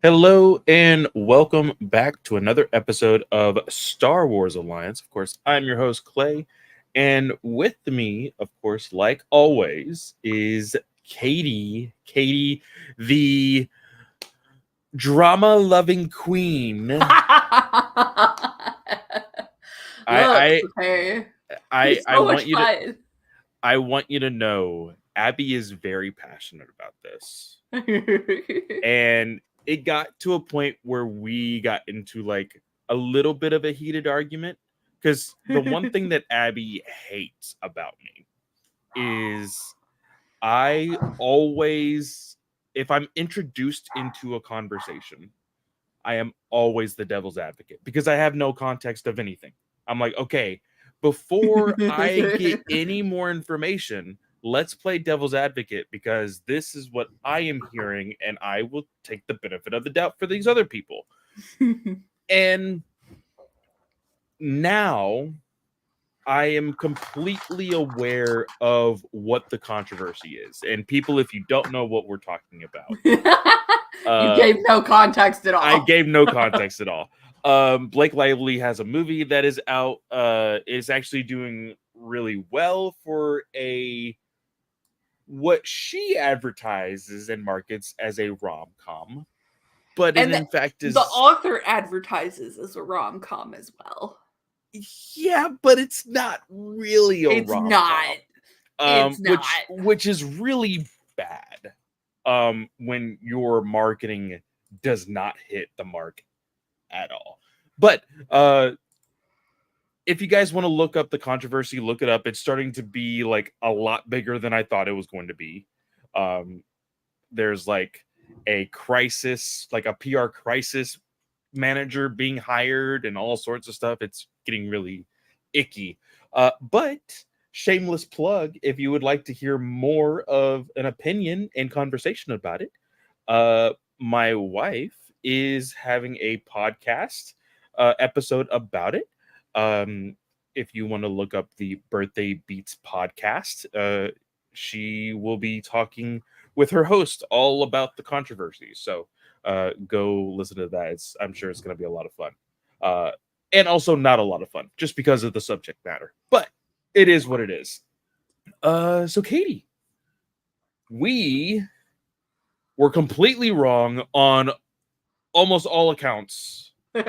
Hello and welcome back to another episode of Star Wars Alliance. Of course, I'm your host, Clay. And with me, of course, like always, is Katie. Katie, the drama loving queen. Look, I okay. I It's I so much want you to fun. I want you to know Abby is very passionate about this. And it got to a point where we got into like a little bit of a heated argument because the one thing that Abby hates about me is I always, if I'm introduced into a conversation, I am always the devil's advocate because I have no context of anything. I'm like, okay, before I get any more information, let's play devil's advocate because this is what I am hearing and I will take the benefit of the doubt for these other people. And now I am completely aware of what the controversy is. And people, if you don't know what we're talking about, You uh, gave no context at I all. gave no context at all. Blake Lively has a movie that is out. Is actually doing really well for a what she advertises and markets as a rom com, but it And in fact the is author advertises as a rom com as well. yeah, but it's not really a It's rom not. com. It's not. Which is really bad. When your marketing does not hit the mark at all. But if you guys want to look up the controversy, look it up. It's starting to be like a lot bigger than I thought it was going to be. Um, there's like a crisis, like a PR crisis manager being hired and all sorts of stuff. It's getting really icky. But shameless plug, if you would like to hear more of an opinion and conversation about it, my wife is having a podcast episode about it. Um, if you want to look up the Birthday Beats podcast, she will be talking with her host all about the controversy. So go listen to that. I'm sure it's going to be a lot of fun. And also not a lot of fun just because of the subject matter. But it is what it is. So Katie, we were completely wrong on almost all accounts for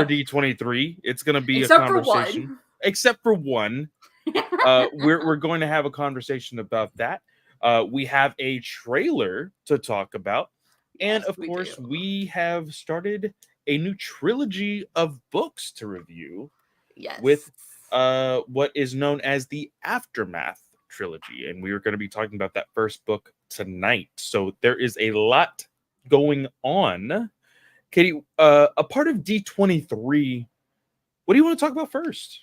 D23. It's going to be a Except for conversation, one. except for one. We're going to have a conversation about that. We have a trailer to talk about, and Yes, of we course, do. we have started a new trilogy of books to review with Yes. what is known as the Aftermath trilogy, and we are going to be talking about that first book tonight. So there is a lot going on. Katie, a part of D23. What do you want to talk about first?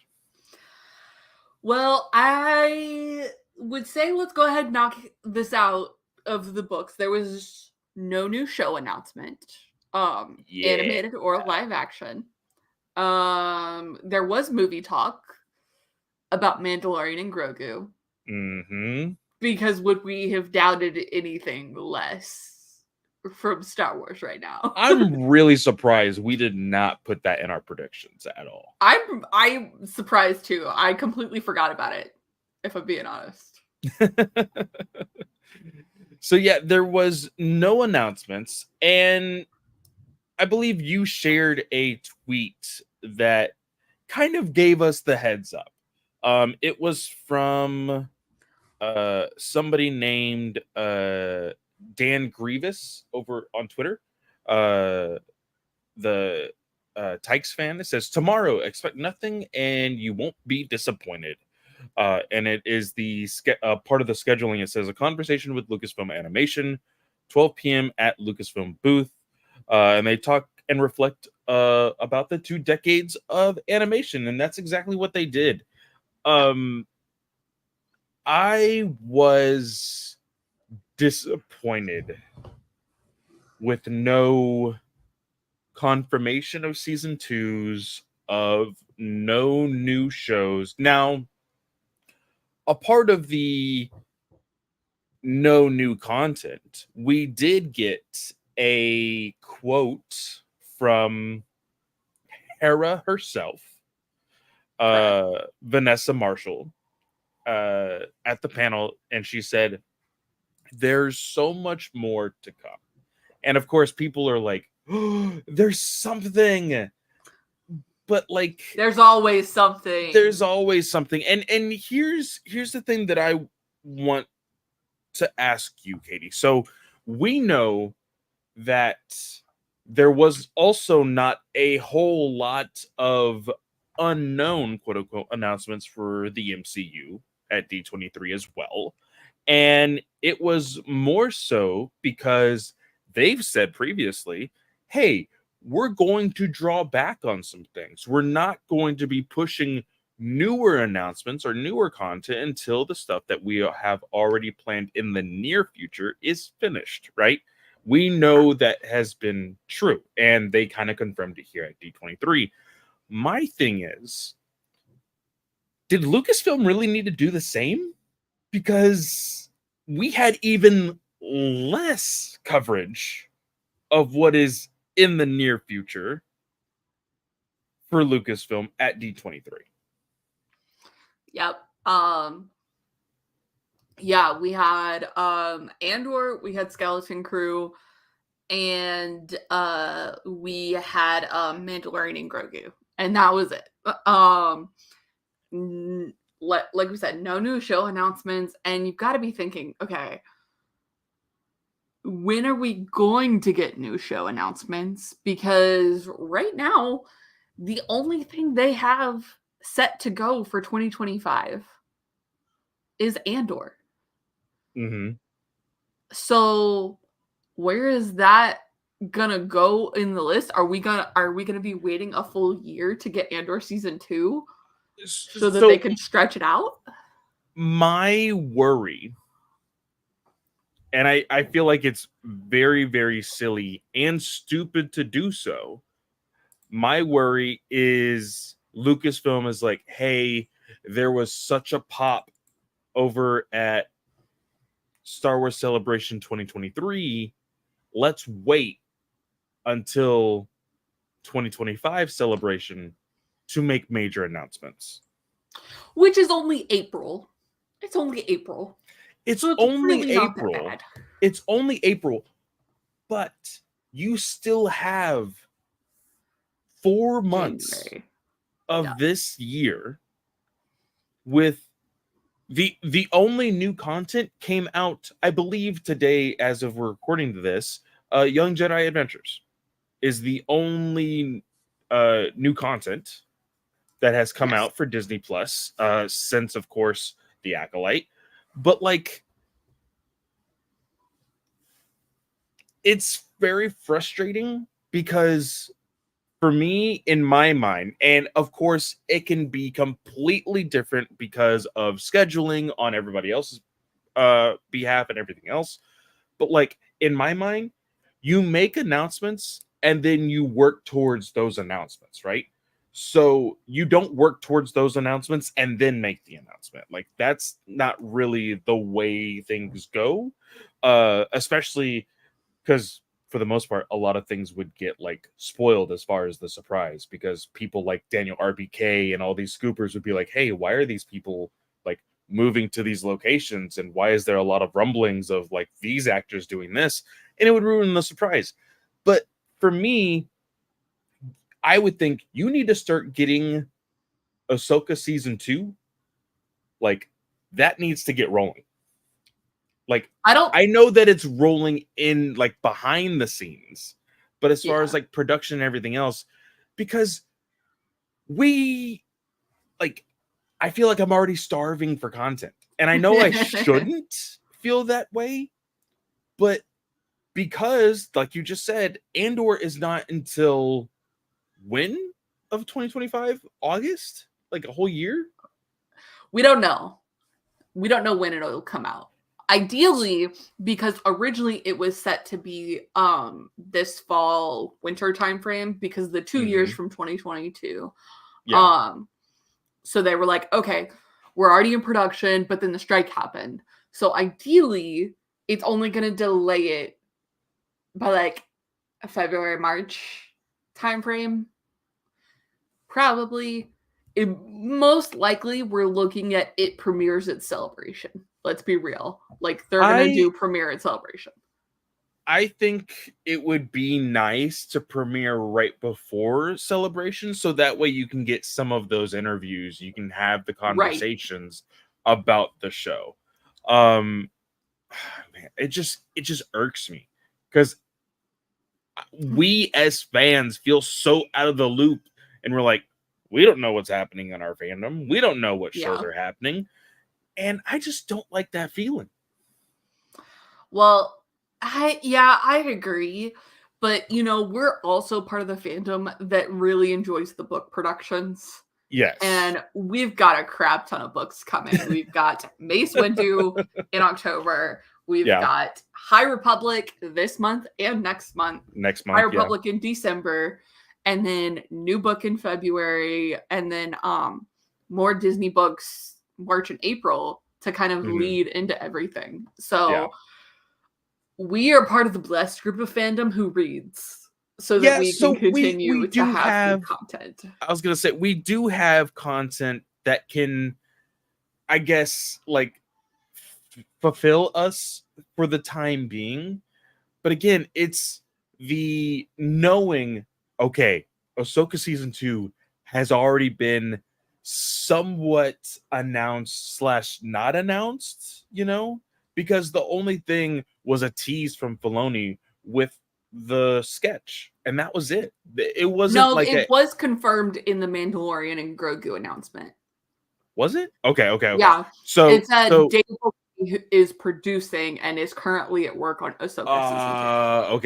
Well, I would say let's go ahead and knock this out of the books. There was no new show announcement, Yeah. animated or live action. There was movie talk about Mandalorian and Grogu, Mm-hmm. because would we have doubted anything less from Star Wars right now? I'm really surprised we did not put that in our predictions at all. I'm surprised too. I completely forgot about it, if I'm being honest. So yeah, there was no announcements, and I believe you shared a tweet that kind of gave us the heads up. It was from somebody named Dan Grievous over on Twitter. Uh, the Tykes fan that says tomorrow expect nothing and you won't be disappointed. And it is the part of the scheduling. It says a conversation with Lucasfilm Animation, 12 p.m. at Lucasfilm booth, and they talk and reflect about the 2 decades of animation, and that's exactly what they did. Um, I was disappointed with no confirmation of season twos, of no new shows. Now, a part of the no new content, we did get a quote from Hera herself, Vanessa Marshall, at the panel, and she said, "There's so much more to come." And of course, people are like, "Oh, there's something," but like, there's always something. there's always something. And here's the thing that I want to ask you, Katie. So we know that there was also not a whole lot of unknown quote unquote announcements for the MCU at D23 as well. And it was more so because they've said previously, hey, we're going to draw back on some things. We're not going to be pushing newer announcements or newer content until the stuff that we have already planned in the near future is finished, right? We know that has been true, and they kind of confirmed it here at D23. My thing is, did Lucasfilm really need to do the same? Because we had even less coverage of what is in the near future for Lucasfilm at D23. Yep. Yeah, we had Andor, we had Skeleton Crew, and we had Mandalorian and Grogu, and that was it. Like we said, no new show announcements, and you've got to be thinking, okay, when are we going to get new show announcements? Because right now, the only thing they have set to go for 2025 is Andor. Mm-hmm. So where is that gonna go in the list? Are we gonna be waiting a full year to get Andor season 2 so that they can stretch it out? My worry, and I feel like it's very, very silly and stupid to do so. My worry is Lucasfilm is like, hey, there was such a pop over at Star Wars Celebration 2023. Let's wait until 2025 Celebration to make major announcements. Which is only April. It's only April. It's So it's only really not that April. bad. It's only April. But you still have 4 months January. of Yeah. this year with the only new content came out, I believe, today as of we're recording this. Young Jedi Adventures is the only new content that has come out for Disney Plus since, of course, The Acolyte. But like, it's very frustrating because for me, in my mind, and of course, it can be completely different because of scheduling on everybody else's behalf and everything else. But like, in my mind, you make announcements and then you work towards those announcements, right? So you don't work towards those announcements and then make the announcement. Like, that's not really the way things go, especially because for the most part, a lot of things would get like spoiled as far as the surprise, because people like Daniel RBK and all these scoopers would be like, hey, why are these people like moving to these locations? And why is there a lot of rumblings of like these actors doing this? And it would ruin the surprise. But for me, I would think you need to start getting Ahsoka season 2. Like, that needs to get rolling. Like, I know that it's rolling in like behind the scenes, but as far as like production and everything else, because we like, I feel like I'm already starving for content, and I know I shouldn't feel that way, but because like you just said, Andor is not until when of 2025? August? Like a whole year? We don't know. We don't know when it'll come out. Ideally, because originally it was set to be this fall winter time frame, because the 2 years from 2022. So they were like, okay, we're already in production, but then the strike happened. So ideally, it's only going to delay it by like February, March timeframe. Probably. Most likely, we're looking at it premieres at Celebration. Let's be real. Like, they're going to do premiere at Celebration. I think it would be nice to premiere right before Celebration, so that way you can get some of those interviews. You can have the conversations about the show. Man, it just irks me because we as fans feel so out of the loop, and we're like, we don't know what's happening in our fandom. We don't know what shows are happening, and I just don't like that feeling. Well, I agree. But, you know, we're also part of the fandom that really enjoys the book productions. Yes. And we've got a crap ton of books coming. We've got Mace Windu in October. We've got High Republic this month and next month. High Republic in December. And then new book in February. And then more Disney books March and April to kind of lead into everything. So we are part of the blessed group of fandom who reads so that we can continue to have good content. I was going to say, we do have content that can, I guess, like, fulfill us for the time being. But again, it's the knowing, okay, Ahsoka Season 2 has already been somewhat announced / not announced, you know? Because the only thing was a tease from Filoni with the sketch, and that was it. It wasn't it was confirmed in the Mandalorian and Grogu announcement. Was it? Okay. Yeah. So it said Dave Filoni is producing and is currently at work on Ahsoka Season 2.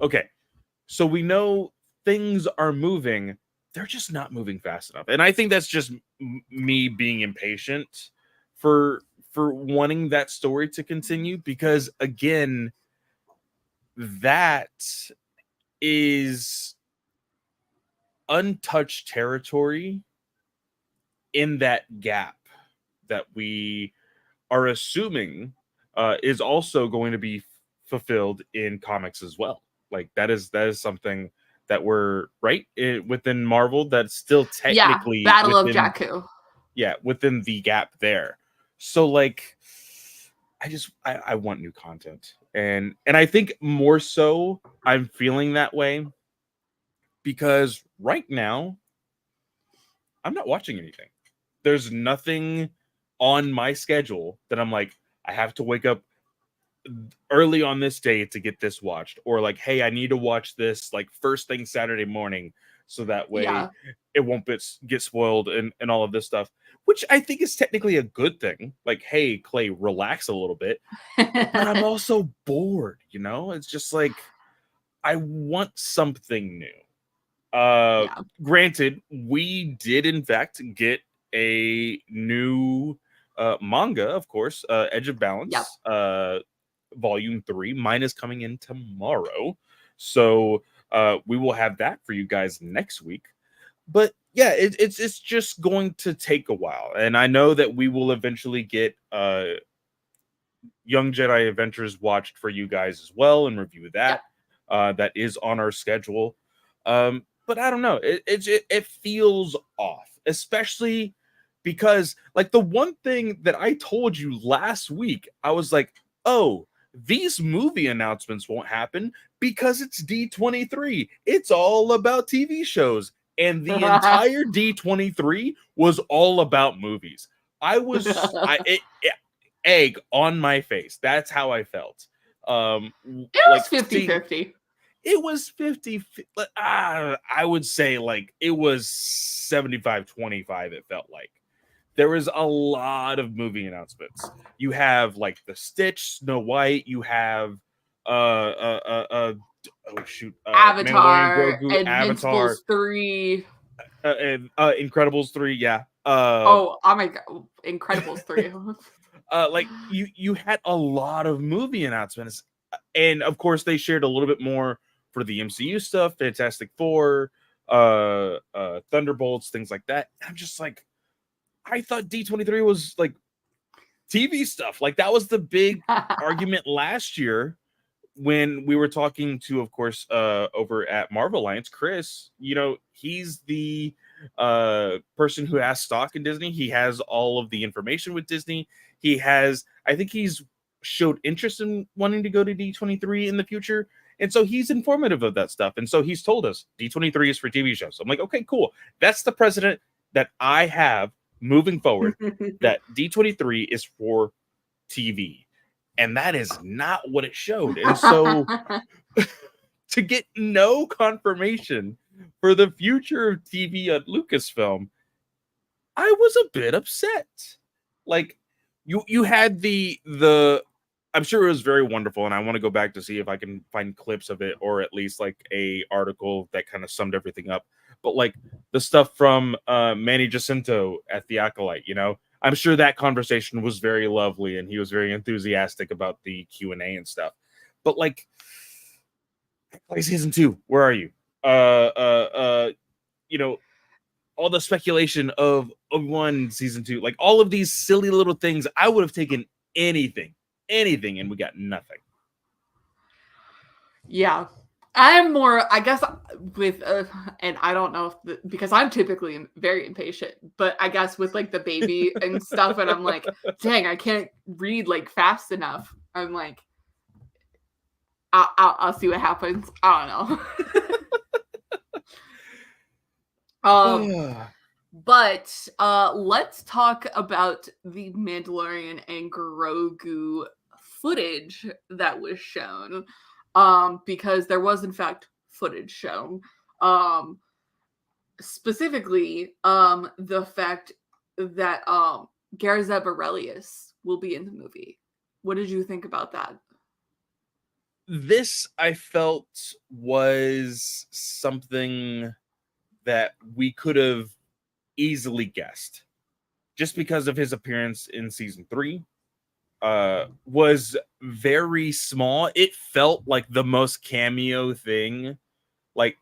Okay. So we know things are moving. They're just not moving fast enough, and I think that's just me being impatient for wanting that story to continue, because again, that is untouched territory in that gap that we are assuming is also going to be fulfilled in comics as well. Like that is something that we're within Marvel that's still technically Battle of Jakku. Yeah, within the gap there. So like I want new content. And I think more so I'm feeling that way because right now I'm not watching anything. There's nothing on my schedule that I'm like, I have to wake up early on this day to get this watched, or like, hey, I need to watch this like first thing Saturday morning so that way it won't get spoiled and all of this stuff, which I think is technically a good thing. Like, hey, Clay, relax a little bit. But I'm also bored, you know? It's just like I want something new. Granted, we did in fact get a new manga, of course, Edge of Balance, volume 3. Mine is coming in tomorrow, so we will have that for you guys next week. But yeah, it's just going to take a while, and I know that we will eventually get Young Jedi Adventures watched for you guys as well and review that. That is on our schedule. But I don't know, it feels off, especially because like the one thing that I told you last week, I was like, oh, these movie announcements won't happen because it's D23. It's all about TV shows. And the entire D23 was all about movies. I was egg on my face. That's how I felt. It was 50-50. It was 50. I would say like it was 75-25. It felt like there was a lot of movie announcements. You have like the Stitch, Snow White. You have Avatar, Grogu, Invincibles 3, and Incredibles 3. Yeah. Oh my god, Incredibles 3. Like you had a lot of movie announcements, and of course they shared a little bit more for the MCU stuff, Fantastic Four, Thunderbolts, things like that. And I'm just like, I thought D23 was like TV stuff. Like that was the big argument last year when we were talking to, of course, over at Marvel Alliance, Chris, he's the person who has stock in Disney. He has all of the information with Disney. I think he's showed interest in wanting to go to D23 in the future. And so he's informative of that stuff. And so he's told us D23 is for TV shows. I'm like, okay, cool. That's the precedent that I have moving forward, that D23 is for TV. And that is not what it showed. And so to get no confirmation for the future of TV at Lucasfilm, I was a bit upset. Like, you had the I'm sure it was very wonderful, and I want to go back to see if I can find clips of it, or at least like a article that kind of summed everything up. But like the stuff from Manny Jacinto at the Acolyte, I'm sure that conversation was very lovely, and he was very enthusiastic about the Q&A and stuff. But like season 2, where are you? All the speculation of Obi-Wan season 2, like all of these silly little things, I would have taken anything, and we got nothing. Yeah. I'm more, I guess, with, and I don't know if, because I'm typically very impatient, but I guess with like the baby and stuff, and I'm like, dang, I can't read like fast enough. I'm like, I'll see what happens. I don't know. But let's talk about the Mandalorian and Grogu footage that was shown. Because there was in fact footage shown. Specifically, the fact that Garzeb Aurelius will be in the movie. What did you think about that? This, I felt, was something that we could have easily guessed, just because of his appearance in season 3. Was very small. It felt like the most cameo thing. Like,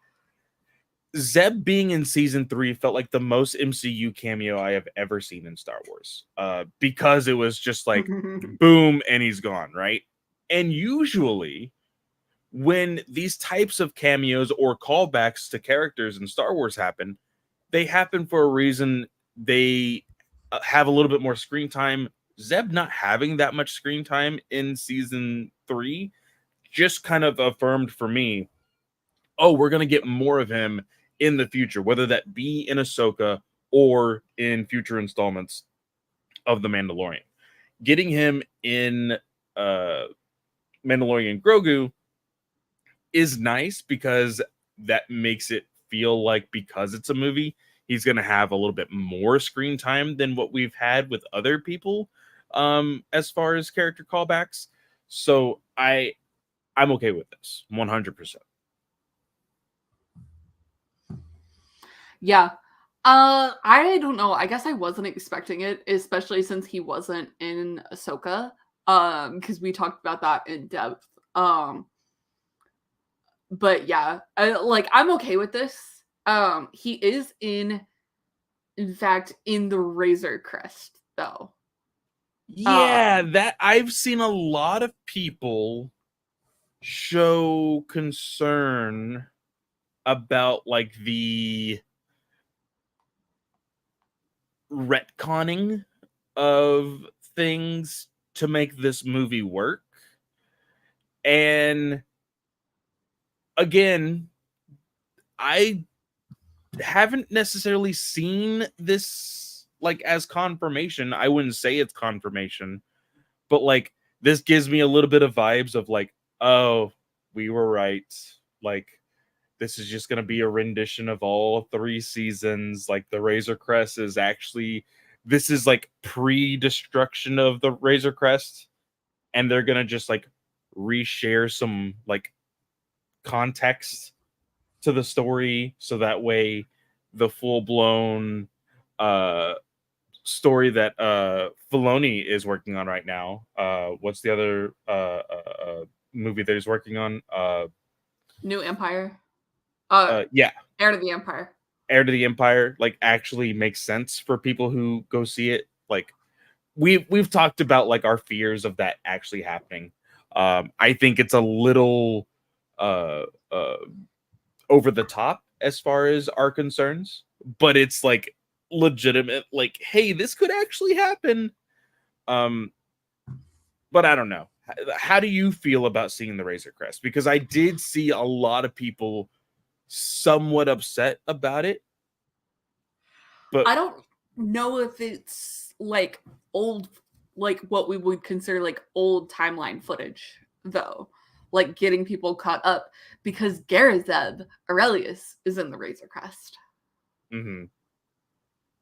Zeb being in season 3 felt like the most MCU cameo I have ever seen in Star Wars. Because it was just like boom and he's gone, right? And usually when these types of cameos or callbacks to characters in Star Wars happen, they happen for a reason. They have a little bit more screen time. Zeb not having that much screen time in season 3 just kind of affirmed for me, oh, we're going to get more of him in the future, whether that be in Ahsoka or in future installments of The Mandalorian. Getting him in Mandalorian Grogu is nice, because that makes it feel like, because it's a movie, he's going to have a little bit more screen time than what we've had with other people as far as character callbacks. So I'm okay with this 100%. Yeah. I don't know. I guess I wasn't expecting it, especially since he wasn't in Ahsoka. Because we talked about that in depth. But yeah, I'm okay with this. He is in fact, in the Razor Crest, though. Yeah, that I've seen a lot of people show concern about like the retconning of things to make this movie work. And again, I haven't necessarily seen this like as confirmation. I wouldn't say it's confirmation, but like this gives me a little bit of vibes of like, oh, we were right. Like, this is just going to be a rendition of all 3 seasons. Like, the Razor Crest is actually, this is like pre-destruction of the Razor Crest, and they're going to just like reshare some like context to the story, so that way the full-blown story that Filoni is working on right now, what's the other movie that he's working on? New Empire. Yeah, Heir to the Empire. Heir to the Empire, like, actually makes sense for people who go see it. Like, we've talked about like our fears of that actually happening. I think it's a little uh, uh, over the top as far as our concerns, but it's like legitimate. Like, hey, this could actually happen. Um, but I don't know. How do you feel about seeing the Razor Crest? Because I did see a lot of people somewhat upset about it. But I don't know if it's like old, like what we would consider like old timeline footage, though. Like getting people caught up because Garazeb Aurelius is in the Razor Crest. mm-hmm.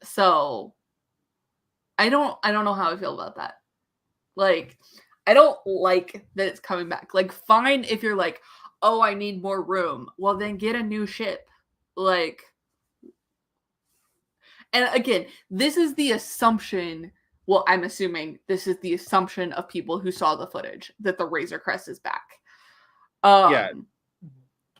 So I don't know how I feel about that. Like, I don't like that it's coming back. Like, fine if you're like, oh, I need more room. Well, then get a new ship. Like, and again, this is the assumption. Well, I'm assuming this is the assumption of people who saw the footage that the Razor Crest is back. Yeah,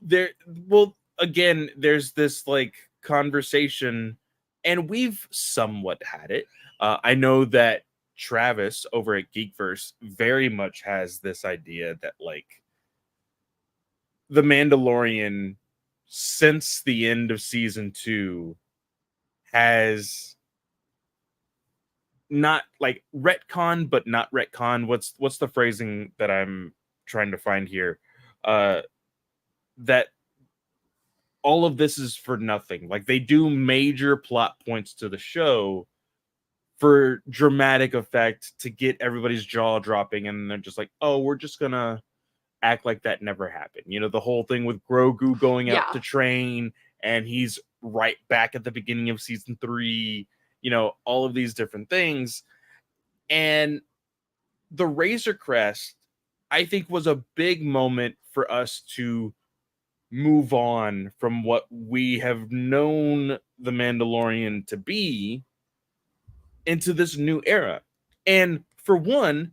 there. Well, again, there's this like conversation, and we've somewhat had it. I know that Travis over at Geekverse very much has this idea that like the Mandalorian, since the end of season 2, has not like retcon, but not retcon. What's the phrasing that I'm trying to find here? That all of this is for nothing. Like they do major plot points to the show for dramatic effect to get everybody's jaw dropping, and they're just like, oh, we're just gonna act like that never happened. You know, the whole thing with Grogu going out to train, and he's right back at the beginning of season 3. You know, all of these different things. And the Razor Crest, I think, was a big moment for us to move on from what we have known the Mandalorian to be into this new era. And for one,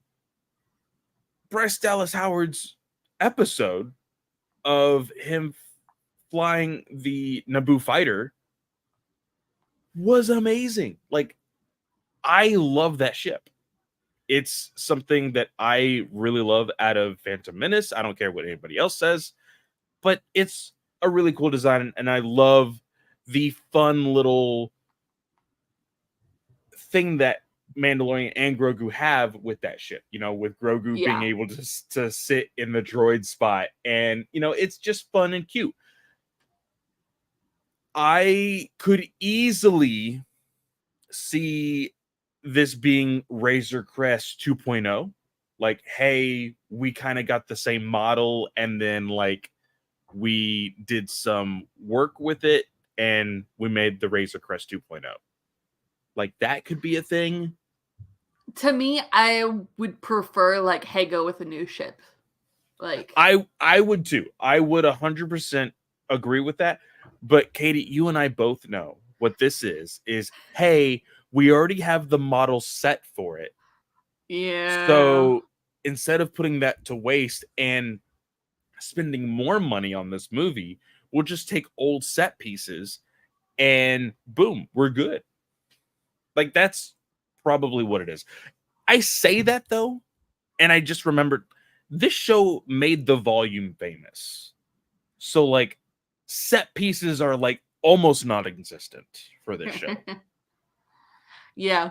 Bryce Dallas Howard's episode of him flying the Naboo fighter was amazing. Like, I love that ship. It's something that I really love out of Phantom Menace. I don't care what anybody else says, but it's a really cool design, and I love the fun little thing that Mandalorian and Grogu have with that ship. You know, with Grogu being able to sit in the droid spot, and you know, it's just fun and cute. I could easily see this being Razor Crest 2.0. Like, hey, we kind of got the same model, and then like we did some work with it, and we made the Razor Crest 2.0. Like, that could be a thing. To me, I would prefer like, hey, go with a new ship. Like, I would too. I would 100% agree with that. But Katie, you and I both know what this is hey, we already have the model set for it. Yeah. So instead of putting that to waste and spending more money on this movie, we'll just take old set pieces and boom, we're good. Like, that's probably what it is. I say that though, and I just remembered this show made the volume famous. So like set pieces are like almost non-existent for this show. Yeah.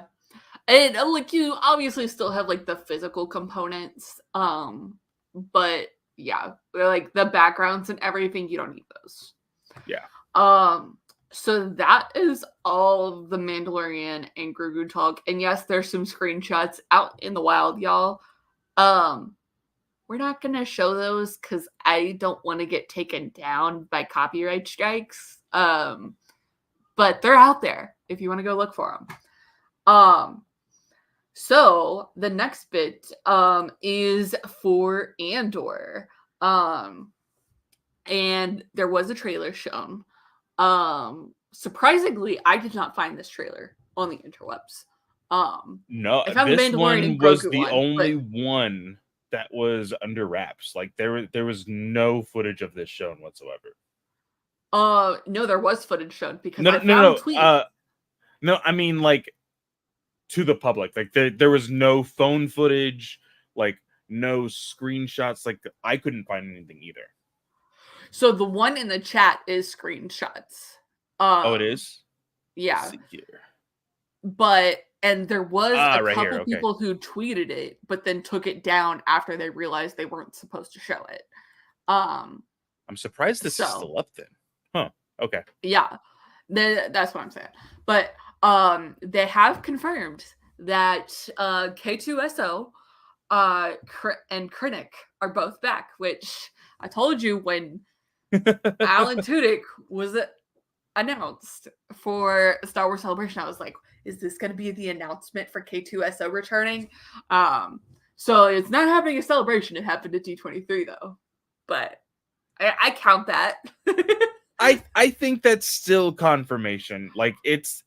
And like you obviously still have like the physical components. But yeah, like the backgrounds and everything, you don't need those. Yeah. So that is all the Mandalorian and Grogu talk. And yes, there's some screenshots out in the wild, y'all. We're not gonna show those because I don't want to get taken down by copyright strikes. But they're out there if you want to go look for them. So the next bit is for Andor. And there was a trailer shown. Surprisingly, I did not find this trailer on the interwebs. No, I found this the Mandalorian one and was Grogu the one, only one that was under wraps. Like there was no footage of this shown whatsoever. No, there was footage shown because No, I found tweets. No, I mean like to the public. Like there was no phone footage. Like no screenshots. Like I couldn't find anything either. So the one in the chat is screenshots. Oh, it is? Let's Yeah. see here. And there was a Right couple here. Okay. people who tweeted it, but then took it down after they realized they weren't supposed to show it. I'm surprised this is So still up then. Huh. Okay. yeah, that's what I'm saying. But they have confirmed that K2SO and Krennic are both back, which I told you when Alan Tudyk was announced for Star Wars Celebration. I was like, is this going to be the announcement for K2SO returning? So it's not happening at Celebration. It happened at D23 though, but I count that. I think that's still confirmation. Like it's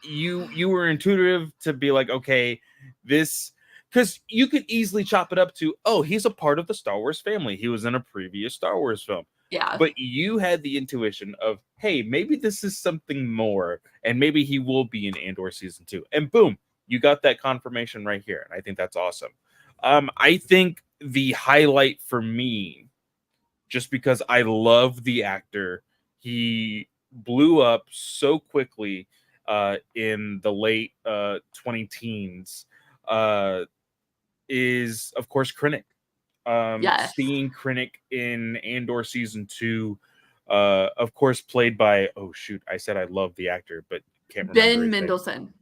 you were intuitive to be like, okay, this, because you could easily chop it up to, oh, he's a part of the Star Wars family. He was in a previous Star Wars film. Yeah. But you had the intuition of, hey, maybe this is something more, and maybe he will be in Andor season 2. And boom, you got that confirmation right here. And I think that's awesome. I think the highlight for me, just because I love the actor, he blew up so quickly in the late 20 teens, is of course Krennic. Yes. Seeing Krennic in Andor season 2, of course played by, oh shoot, I said I love the actor, but can't remember Ben his name. Mendelsohn.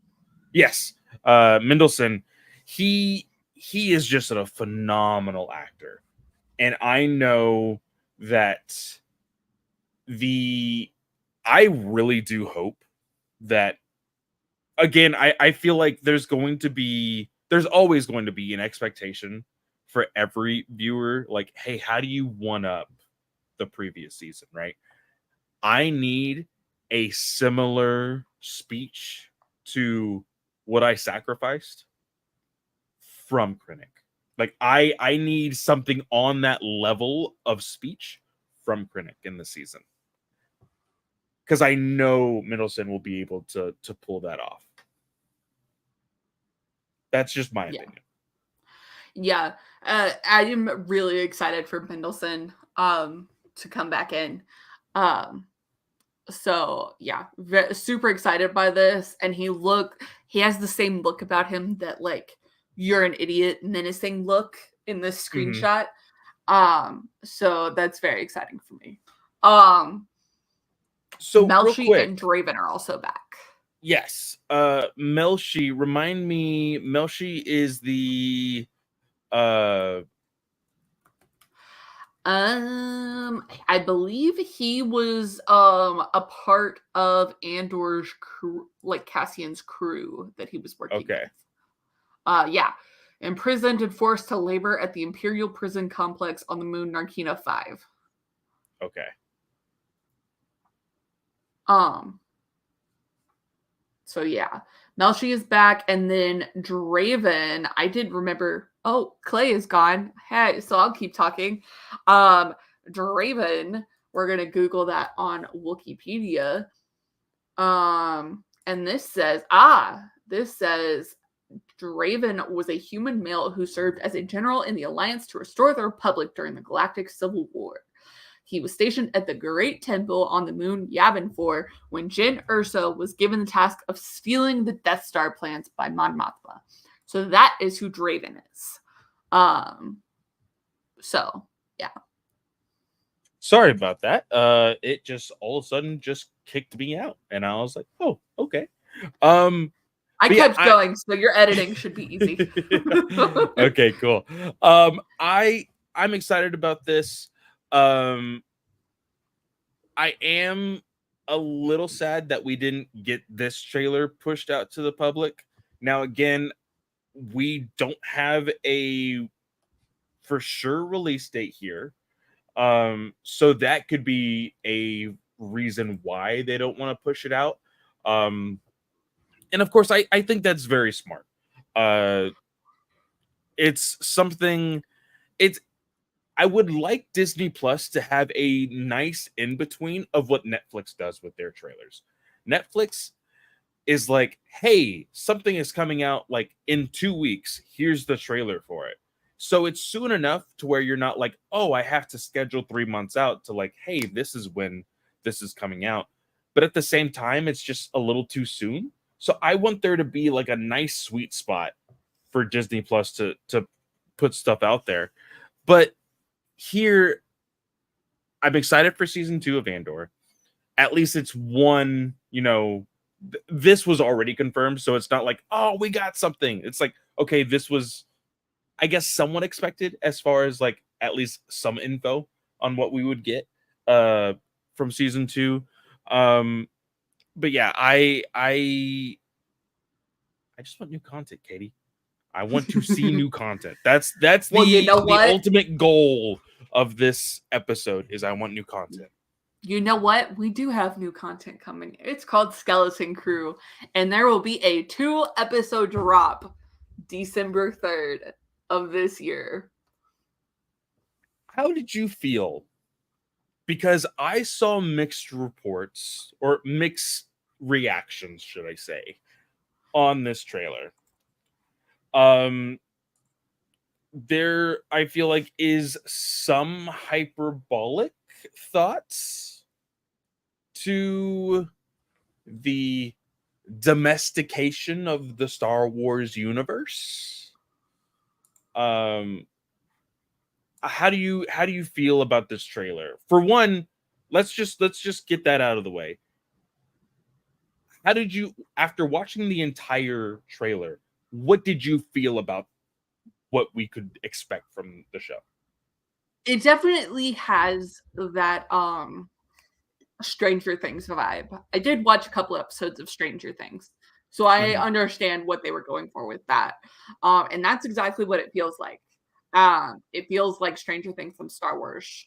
Yes, Mendelsohn. He is just a phenomenal actor, and I know that I really do hope that, again, I feel like there's always going to be an expectation for every viewer, like, hey, how do you one up the previous season, right? I need a similar speech to What I Sacrificed from Krennic. Like I need something on that level of speech from Krennic in the season, because I know Mendelsohn will be able to pull that off. That's just my opinion. Yeah, I am really excited for Mendelsohn to come back in. So yeah, super excited by this, and he has the same look about him that like you're an idiot menacing look in this screenshot. So that's very exciting for me. So Melshi and Draven are also back. Yes. Melshi, remind me, Melshi is the I believe he was a part of Andor's crew, like Cassian's crew that he was working with. Yeah. Imprisoned and forced to labor at the Imperial prison complex on the moon Narkina 5. Okay. So yeah, Melshi is back, and then Draven, I did remember. Oh, Clay is gone. Hey, so I'll keep talking. Draven, we're gonna Google that on Wikipedia. And this says Draven was a human male who served as a general in the Alliance to restore the Republic during the Galactic Civil War. He was stationed at the Great Temple on the moon Yavin 4 when Jyn Erso was given the task of stealing the Death Star plans by Mon Mothma. So that is who Draven is. So, yeah. Sorry about that. It just all of a sudden just kicked me out, and I was like, "Oh, okay." I kept going, so your editing should be easy. Okay, cool. I'm excited about this. I am a little sad that we didn't get this trailer pushed out to the public. Now, again, we don't have a for sure release date here. So that could be a reason why they don't want to push it out. And of course, I think that's very smart. It's something, I would like Disney Plus to have a nice in between of what Netflix does with their trailers. Netflix is like, hey, something is coming out like in 2 weeks. Here's the trailer for it. So it's soon enough to where you're not like, oh, I have to schedule 3 months out to like, hey, this is when this is coming out. But at the same time, it's just a little too soon. So I want there to be like a nice sweet spot for Disney Plus to put stuff out there. But here, I'm excited for season 2 of Andor. At least it's one, this was already confirmed, so it's not like, oh, we got something. It's like, okay, this was, I guess, somewhat expected as far as like at least some info on what we would get from season 2. But yeah, I just want new content, Katie. I want to see new content. That's Well, you know the what? ultimate goal of this episode is I want new content. You know what? We do have new content coming. It's called Skeleton Crew, and there will be a 2-episode drop December 3rd of this year. How did you feel? Because I saw mixed reports or mixed reactions, should I say, on this trailer. There, I feel like, is some hyperbolic thoughts to the domestication of the Star Wars universe. How do you feel about this trailer? For one, let's just get that out of the way. How did you, after watching the entire trailer, what did you feel about what we could expect from the show? It definitely has that Stranger Things vibe. I did watch a couple episodes of Stranger Things, so I understand what they were going for with that. And that's exactly what it feels like. It feels like Stranger Things from Star Wars.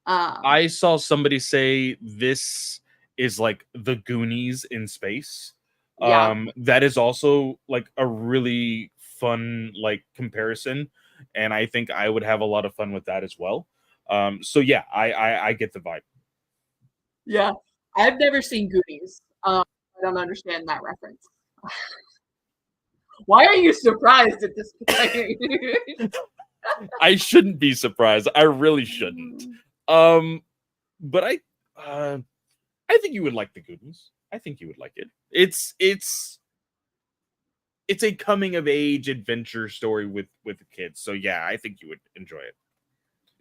I saw somebody say this is like the Goonies in space. Yeah. That is also like a really fun like comparison, and I think I would have a lot of fun with that as well. So yeah, I get the vibe. Yeah. I've never seen Goonies. I don't understand that reference. Why are you surprised at this point? I shouldn't be surprised. I really shouldn't. But I think you would like the Goonies. I think you would like it. It's a coming of age adventure story with kids. So yeah, I think you would enjoy it.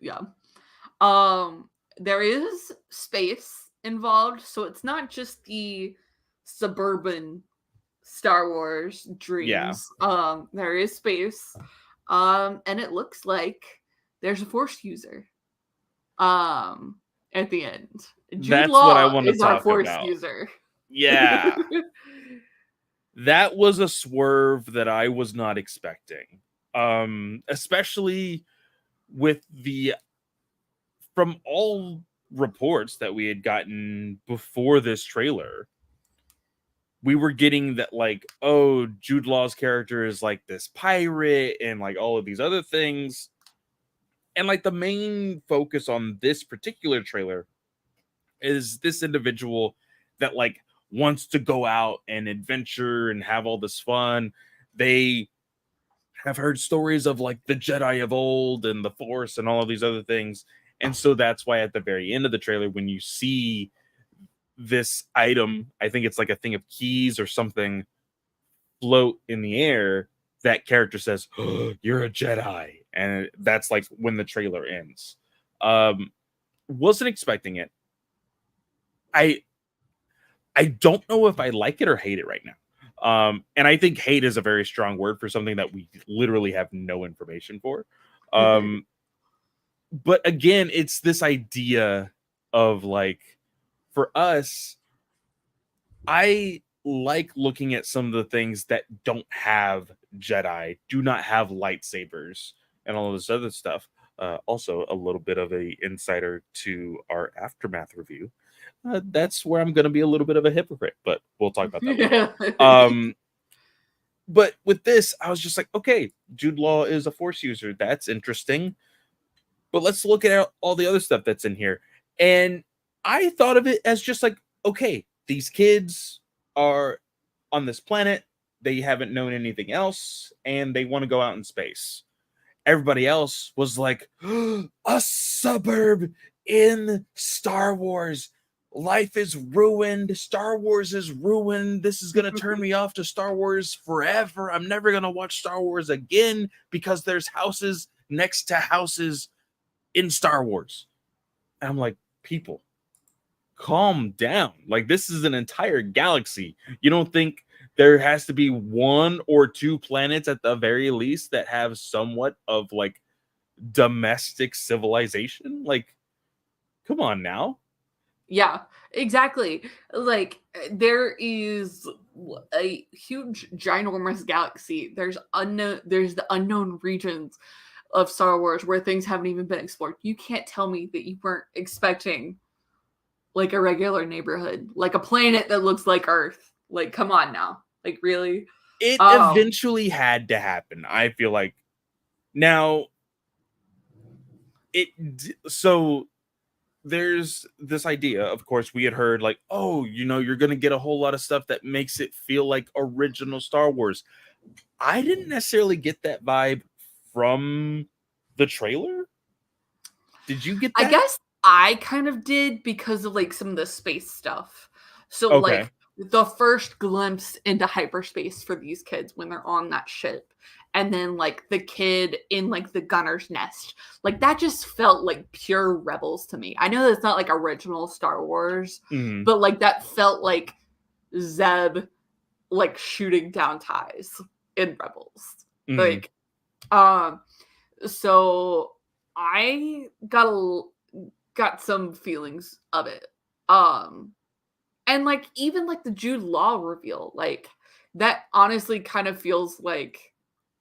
Yeah. There is space involved, so it's not just the suburban Star Wars Yeah. dreams. There is space. And it looks like there's a Force user. At the end. Jude That's Law what I want to is our talk Force about. user. Yeah. That was a swerve that I was not expecting. Especially with from all reports that we had gotten before this trailer, we were getting that like, oh, Jude Law's character is like this pirate and like all of these other things. And like the main focus on this particular trailer is this individual that like wants to go out and adventure and have all this fun. They have heard stories of like the Jedi of old and the Force and all of these other things. And so that's why at the very end of the trailer, when you see this item, I think it's like a thing of keys or something, float in the air, that character says, oh, you're a Jedi. And that's like when the trailer ends. Wasn't expecting it. I don't know if I like it or hate it right now. And I think hate is a very strong word for something that we literally have no information for. But again, it's this idea of like, for us, I like looking at some of the things that don't have Jedi, do not have lightsabers, and all of this other stuff. Also, a little bit of a insider to our Aftermath review. That's where I'm going to be a little bit of a hypocrite, but we'll talk about that later. But with this, I was just like, okay, Jude Law is a Force user. That's interesting. But let's look at all the other stuff that's in here. And I thought of it as just like, okay, these kids are on this planet. They haven't known anything else, and they want to go out in space. Everybody else was like, a suburb in Star Wars. Life is ruined. Star Wars is ruined. This is going to turn me off to Star Wars forever. I'm never going to watch Star Wars again because there's houses next to houses in Star Wars. And I'm like, people, calm down. Like, this is an entire galaxy. You don't think there has to be one or two planets at the very least that have somewhat of like domestic civilization? Like, come on now. Yeah, exactly. Like there is a huge ginormous galaxy. There's the unknown regions of Star Wars where things haven't even been explored. You can't tell me that you weren't expecting like a regular neighborhood, like a planet that looks like Earth. Like, come on now. Like, really? It eventually had to happen, I feel like. Now, so there's this idea, of course, we had heard like, oh, you're going to get a whole lot of stuff that makes it feel like original Star Wars. I didn't necessarily get that vibe from the trailer. Did you get that? I guess I kind of did because of like some of the space stuff. So Okay. like the first glimpse into hyperspace for these kids when they're on that ship, and then like the kid in like the gunner's nest, like that just felt like pure Rebels to me. I know that's not like original Star Wars, but like that felt like Zeb like shooting down ties in Rebels. Like so I got some feelings of it. And like even like the Jude Law reveal, like that honestly kind of feels like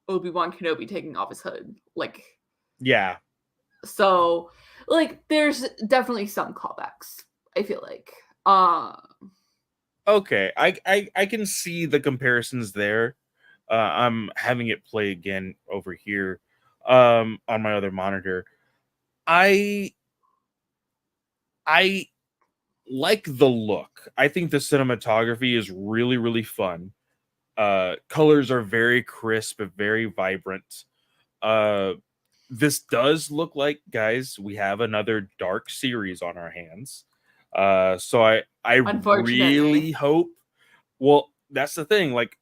Obi-Wan Kenobi taking off his hood. Like, yeah. So like there's definitely some callbacks, I feel like. Okay. I can see the comparisons there. I'm having it play again over here on my other monitor. I like the look. I think the cinematography is really, really fun. Colors are very crisp and very vibrant. This does look like, guys, we have another dark series on our hands. So I really hope. Well, that's the thing. Like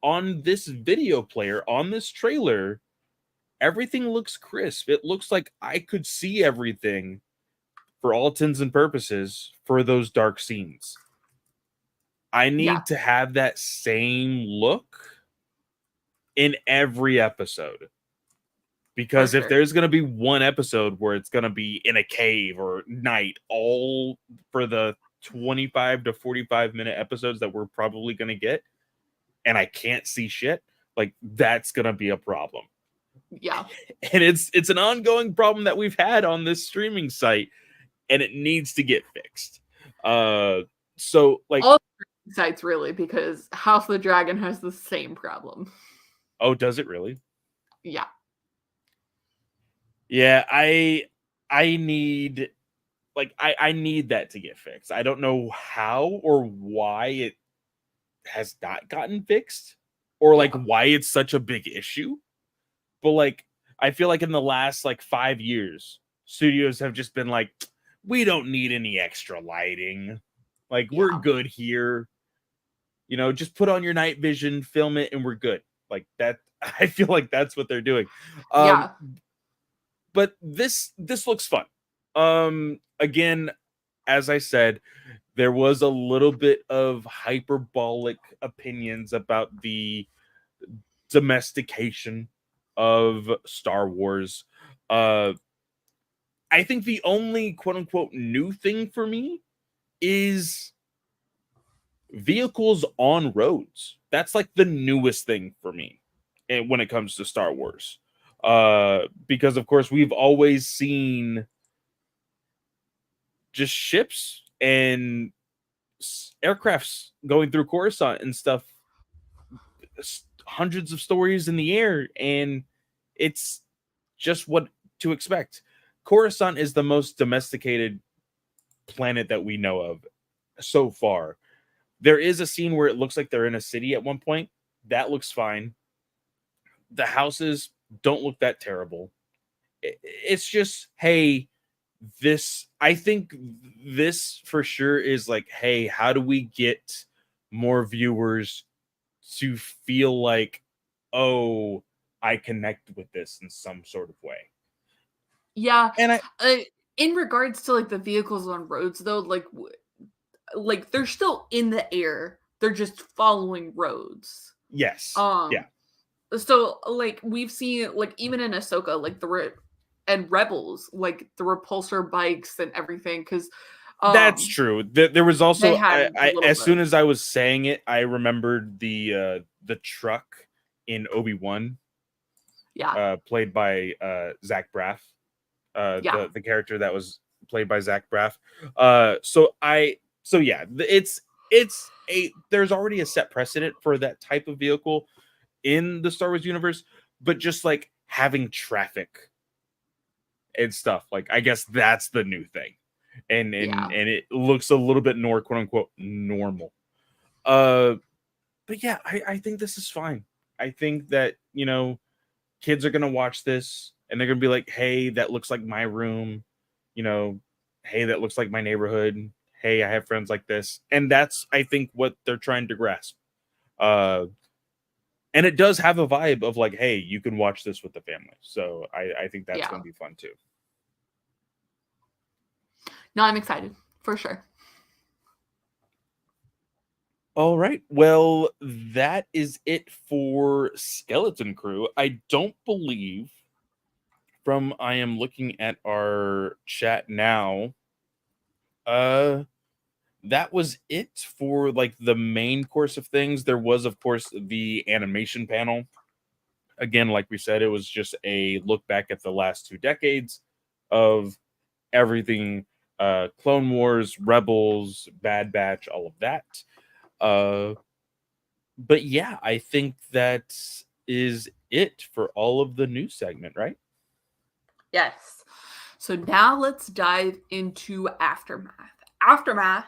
on this video player, on this trailer, everything looks crisp. It looks like I could see everything for all intents and purposes for those dark scenes. I need to have that same look in every episode. Because if there's going to be one episode where it's going to be in a cave or night, all for the 25 to 45-minute episodes that we're probably going to get, and I can't see shit, like that's going to be a problem. Yeah. And it's an ongoing problem that we've had on this streaming site, and it needs to get fixed. So like all sites really, because House of the Dragon has the same problem. Oh, does it really? Yeah. Yeah, I need I need that to get fixed. I don't know how or why it has not gotten fixed, or like why it's such a big issue. But like I feel like in the last like 5 years, studios have just been like, we don't need any extra lighting. Like we're good here. Just put on your night vision, film it, and we're good. Like that. I feel like that's what they're doing. Yeah. But this looks fun. Again, as I said, there was a little bit of hyperbolic opinions about the domestication of Star Wars. I think the only quote unquote new thing for me is vehicles on roads. That's like the newest thing for me when it comes to Star Wars. Because of course we've always seen just ships and aircrafts going through Coruscant and stuff, hundreds of stories in the air, and it's just what to expect. Coruscant is the most domesticated planet that we know of so far. There is a scene where it looks like they're in a city at one point. That looks fine. The houses don't look that terrible. It's just, hey, I think this for sure is like, hey, how do we get more viewers to feel like, oh, I connect with this in some sort of way? Yeah. And In regards to like the vehicles on roads, though, like they're still in the air. They're just following roads. yes, yeah, Um. So like we've seen like even in Ahsoka, like and Rebels, like the repulsor bikes and everything, because that's true. There was they also, had a little as bit. soon as I was saying it, I remembered the truck in Obi-Wan, Yeah. played by Zach Braff, Yeah. the character that was played by Zach Braff. So yeah, it's a there's already a set precedent for that type of vehicle in the Star Wars universe, but just like having traffic and stuff, like I guess that's the new thing, Yeah. and it looks a little bit more quote unquote normal. But yeah, I think this is fine. I think that, kids are gonna watch this and they're gonna be like, hey, that looks like my room, you know, hey, that looks like my neighborhood. Hey, I have friends like this. And that's, I think, what they're trying to grasp. Uh and it does have a vibe of like, hey, you can watch this with the family. So I think that's Yeah. gonna be fun too. No, I'm excited for sure. All right. Well, that is it for Skeleton Crew. I don't believe, from I am looking at our chat now, uh that was it for like the main course of things. There was, of course, the animation panel. Again, like we said, it was just a look back at the last 2 decades of everything, Clone Wars, Rebels, Bad Batch, all of that. Uh but yeah, I think that is it for all of the news segment, right? Yes. So now let's dive into Aftermath. Aftermath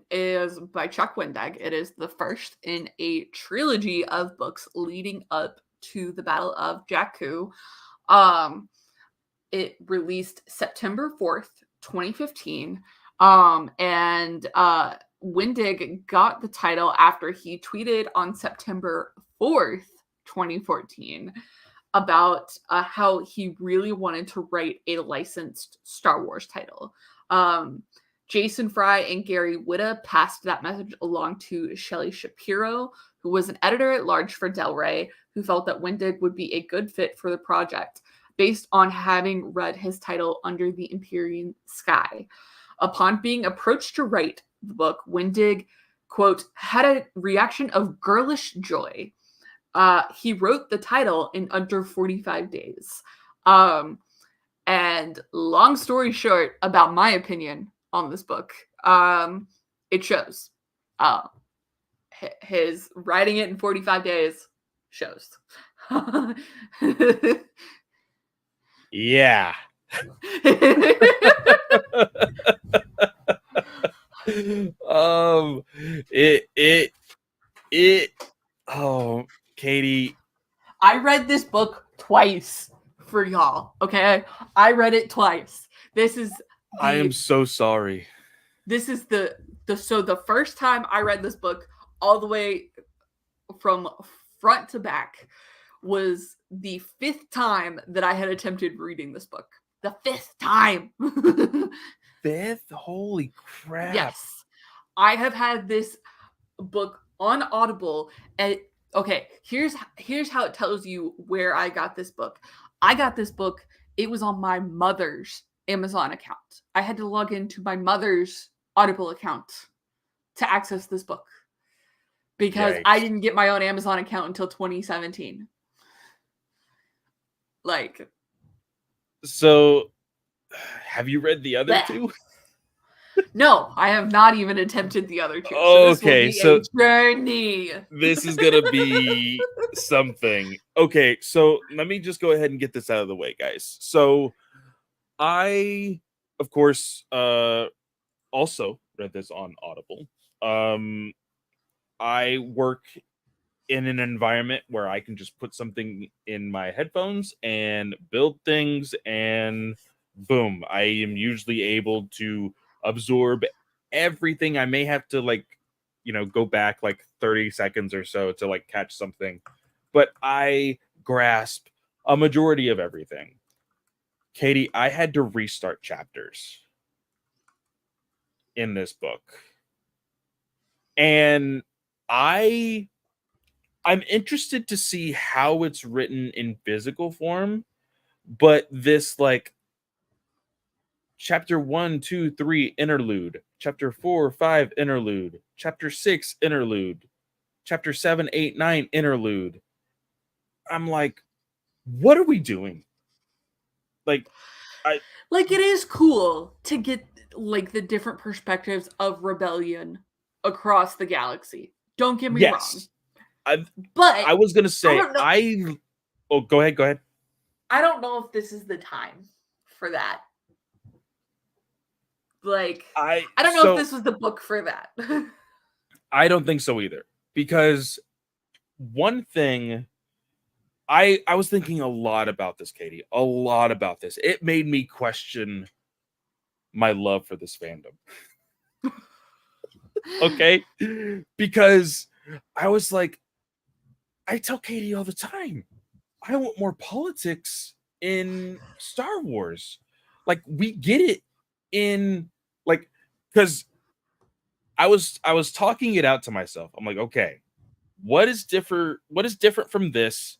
is by Chuck Wendig. It is the first in a trilogy of books leading up to the Battle of Jakku. Um, it released September 4th, 2015. And Wendig got the title after he tweeted on September 4th, 2014 about how he really wanted to write a licensed Star Wars title. Jason Fry and Gary Whitta passed that message along to Shelley Shapiro, who was an editor at large for Del Rey, who felt that Wendig would be a good fit for the project based on having read his title Under the Empyrean Sky. Upon being approached to write the book, Wendig, quote, had a reaction of girlish joy. He wrote the title in under 45 days. And long story short, about my opinion on this book, it shows. His writing it in 45 days shows. Yeah. um it oh, Katie, I read this book twice for y'all. Okay, I read it twice. This is I am the so sorry. this is the first time I read this book all the way from front to back was the fifth time that I had attempted reading this book. The fifth time. Fifth? Holy crap. Yes. I have had this book on Audible and okay, here's how it tells you where I got this book. I got this book, it was on my mother's Amazon account. I had to log into my mother's Audible account to access this book because I Yikes. didn't get my own Amazon account until 2017. Like, So, have you read the other bleh. two? No, I have not even attempted the other two. So this will Okay, be so a journey. this is gonna be something. Okay, so let me just go ahead and get this out of the way, guys. So I, of course, also read this on Audible. I work in an environment where I can just put something in my headphones and build things, and boom, I am usually able to absorb everything. I may have to like, go back like 30 seconds or so to like catch something, but I grasp a majority of everything. Katie, I had to restart chapters in this book. And I'm interested to see how it's written in physical form, but this like chapter 1, 2, 3 interlude, chapter 4, 5 interlude, chapter 6 interlude, chapter 7, 8, 9 interlude. I'm like, what are we doing? Like, I Like, it is cool to get like the different perspectives of rebellion across the galaxy. Don't get me wrong. yes. I But I was gonna I say don't know. oh, go ahead, go ahead. I don't know if this is the time for that. Like, I don't know if So this was the book for that. I don't think so either. Because one thing I was thinking a lot about this, Katie. A lot about this. It made me question my love for this fandom. Okay? Because I was like, I tell Katie all the time, I want more politics in Star Wars. Like, we get it in like, because I was talking it out to myself. I'm like, okay, what is different from this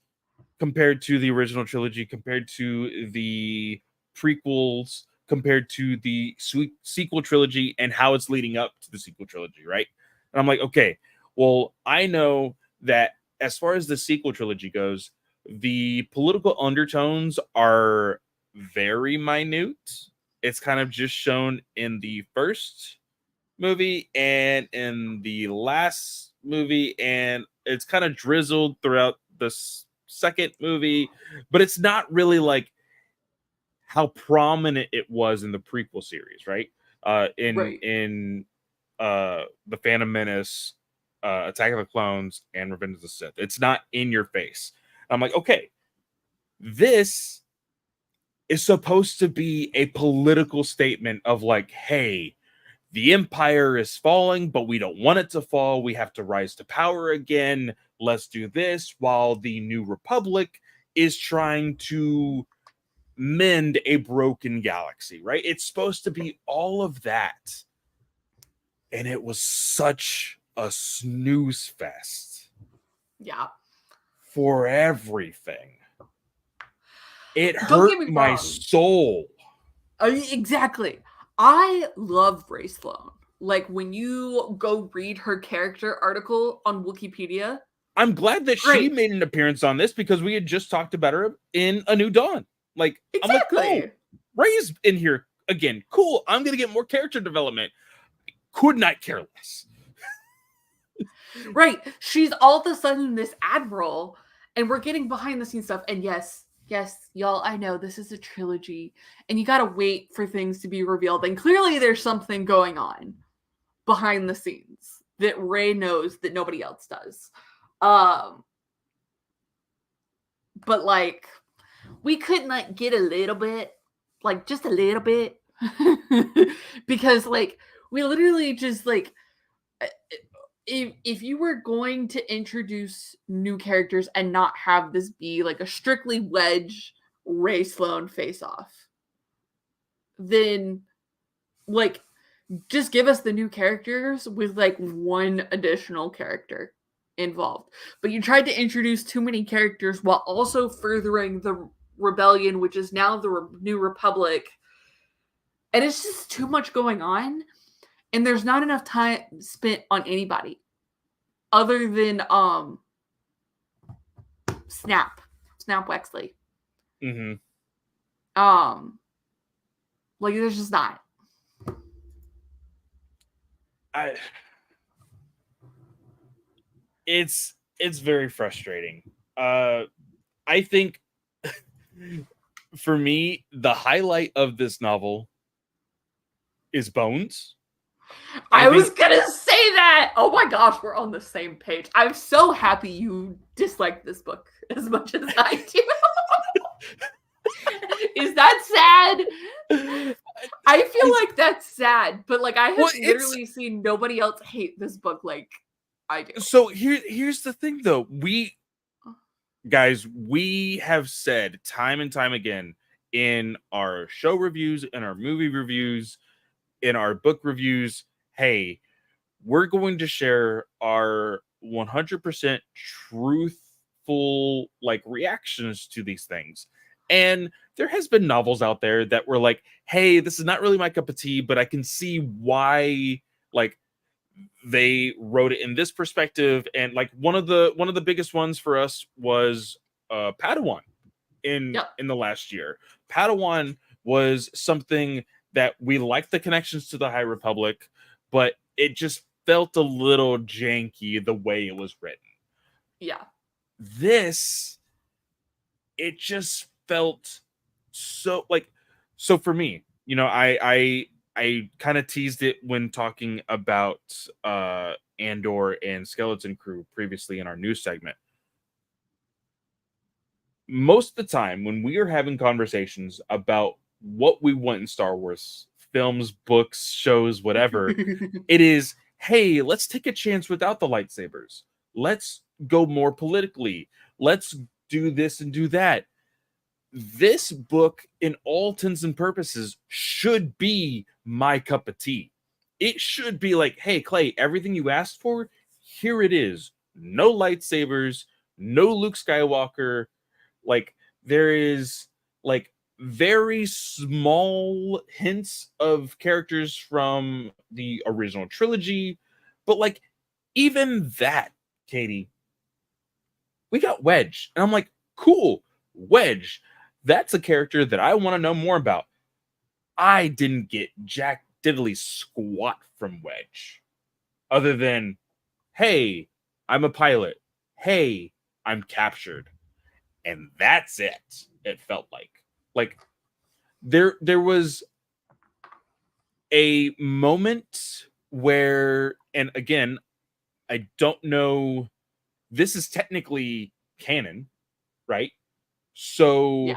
compared to the original trilogy, compared to the prequels, compared to the sequel trilogy, and how it's leading up to the sequel trilogy, right? And I'm like, okay, well, I know that as far as the sequel trilogy goes, the political undertones are very minute. It's kind of just shown in the first movie and in the last movie, and it's kind of drizzled throughout the second movie, but it's not really like how prominent it was in the prequel series, right? In Right. the Phantom Menace, Attack of the Clones, and Revenge of the Sith. It's not in your face. I'm like, okay, this is supposed to be a political statement of like, hey, the empire is falling, but we don't want it to fall. We have to rise to power again. Let's do this while the new republic is trying to mend a broken galaxy, right? It's supposed to be all of that. And it was such a snooze fest Yeah. for everything. It Don't get hurt me my wrong. soul. Exactly. I love Ray Sloan. Like, when you go read her character article on Wikipedia, I'm glad that she great. made an appearance on this because we had just talked about her in A New Dawn. Like, I'm like, oh, Exactly. Ray's in here again. Cool. I'm gonna get more character development. Could not care less. Right. She's all of a sudden this admiral, and we're getting behind the scenes stuff. And yes, y'all, I know this is a trilogy, and you gotta wait for things to be revealed. And clearly there's something going on behind the scenes that Ray knows that nobody else does. But like, we couldn't like get a little bit, like just a little bit. Because like we literally just like, if you were going to introduce new characters and not have this be like a strictly Wedge Ray Sloan face off, then like just give us the new characters with like one additional character involved. But you tried to introduce too many characters while also furthering the rebellion, which is now the new republic. And it's just too much going on, and there's not enough time spent on anybody other than Snap Wexley. Mm-hmm. Like there's just not. It's very frustrating. I think for me, the highlight of this novel is Bones. I was gonna say that. Oh my gosh, we're on the same page. I'm so happy you dislike this book as much as I do. Is that sad? I feel like that's sad, but like I have Well, literally seen nobody else hate this book like I do. so here's the thing though. We have said time and time again in our show reviews, in our movie reviews, in our book reviews, hey, we're going to share our 100% truthful like reactions to these things. And there has been novels out there that were like, hey, this is not really my cup of tea, but I can see why like they wrote it in this perspective. And like one of the biggest ones for us was Padawan Yep. in the last year. Padawan was something that we liked the connections to the High Republic, but it just felt a little janky the way it was written. Yeah. This, it just felt so like, so for me, you know, I kind of teased it when talking about Andor and Skeleton Crew previously in our news segment. Most of the time when we are having conversations about what we want in Star Wars films, books, shows, whatever, it is, hey, let's take a chance without the lightsabers. Let's go more politically. Let's do this and do that. This book, in all intents and purposes, should be my cup of tea. It should be like, hey, Clay, everything you asked for, here it is. No lightsabers, no Luke Skywalker. Like, there is like very small hints of characters from the original trilogy, but like, even that, Katie, we got Wedge. And I'm like, cool, Wedge. That's a character that I want to know more about. I didn't get jack diddly squat from Wedge, other than, hey, I'm a pilot. Hey, I'm captured. And that's it. It felt like there was a moment where, and again, I don't know, this is technically canon, right? Yeah. So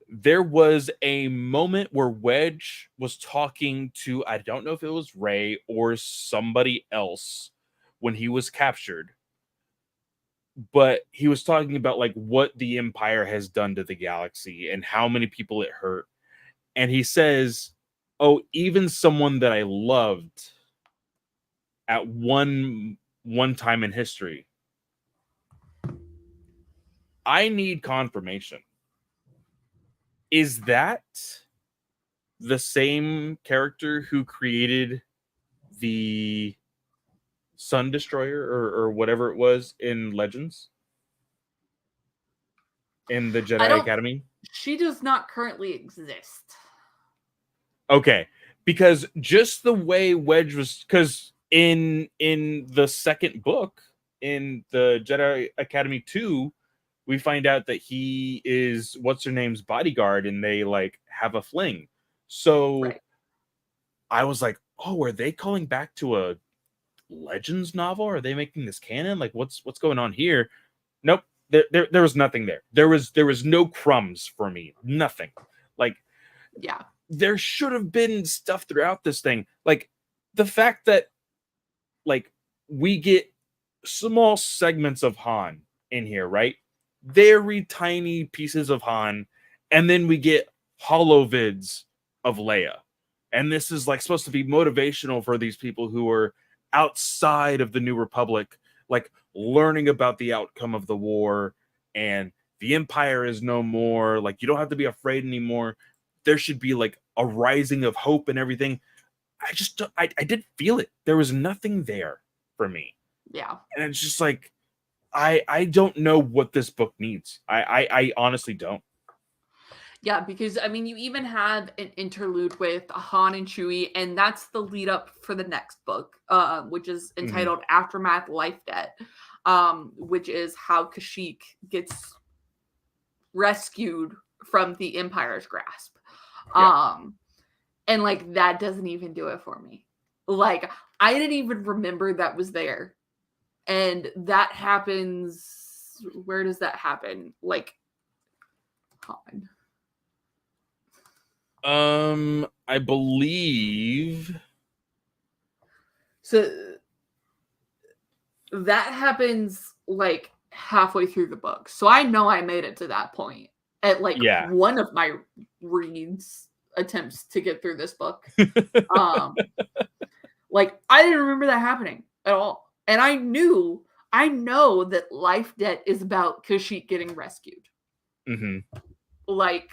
there was a moment where Wedge was talking to, I don't know if it was Rey or somebody else when he was captured, but he was talking about like what the Empire has done to the galaxy and how many people it hurt. And he says, oh, even someone that I loved at one time in history. I need confirmation. Is that the same character who created the Sun Destroyer or whatever it was in Legends? In the I Jedi don't Academy? She does not currently exist. Okay. Because just the way Wedge was, because in the second book, in the Jedi Academy 2, we find out that he is what's her name's bodyguard and they like have a fling. So Right. I was like, oh, are they calling back to a Legends novel? Are they making this canon? Like what's going on here? Nope. There was nothing there. There was no crumbs for me. Nothing. Like Yeah. there should have been stuff throughout this thing. Like the fact that like we get small segments of Han in here, right? Very tiny pieces of Han, and then we get holovids of Leia. And this is like supposed to be motivational for these people who are outside of the New Republic, like learning about the outcome of the war and the Empire is no more. Like you don't have to be afraid anymore. There should be like a rising of hope and everything. I did feel it. There was nothing there for me. Yeah. And it's just like I don't know what this book needs. I honestly don't. Yeah, because I mean, you even have an interlude with Han and Chewie, and that's the lead up for the next book, which is entitled Aftermath Life Debt, which is how Kashyyyk gets rescued from the Empire's grasp. Yeah. And like that doesn't even do it for me. Like, I didn't even remember that was there. And that happens. Where does that happen? Like, I believe. So that happens like halfway through the book. So I know I made it to that point at like one of my reads attempts to get through this book. Like, I didn't remember that happening at all. And I know that Life Debt is about Kashyyyk getting rescued. Mm-hmm. Like,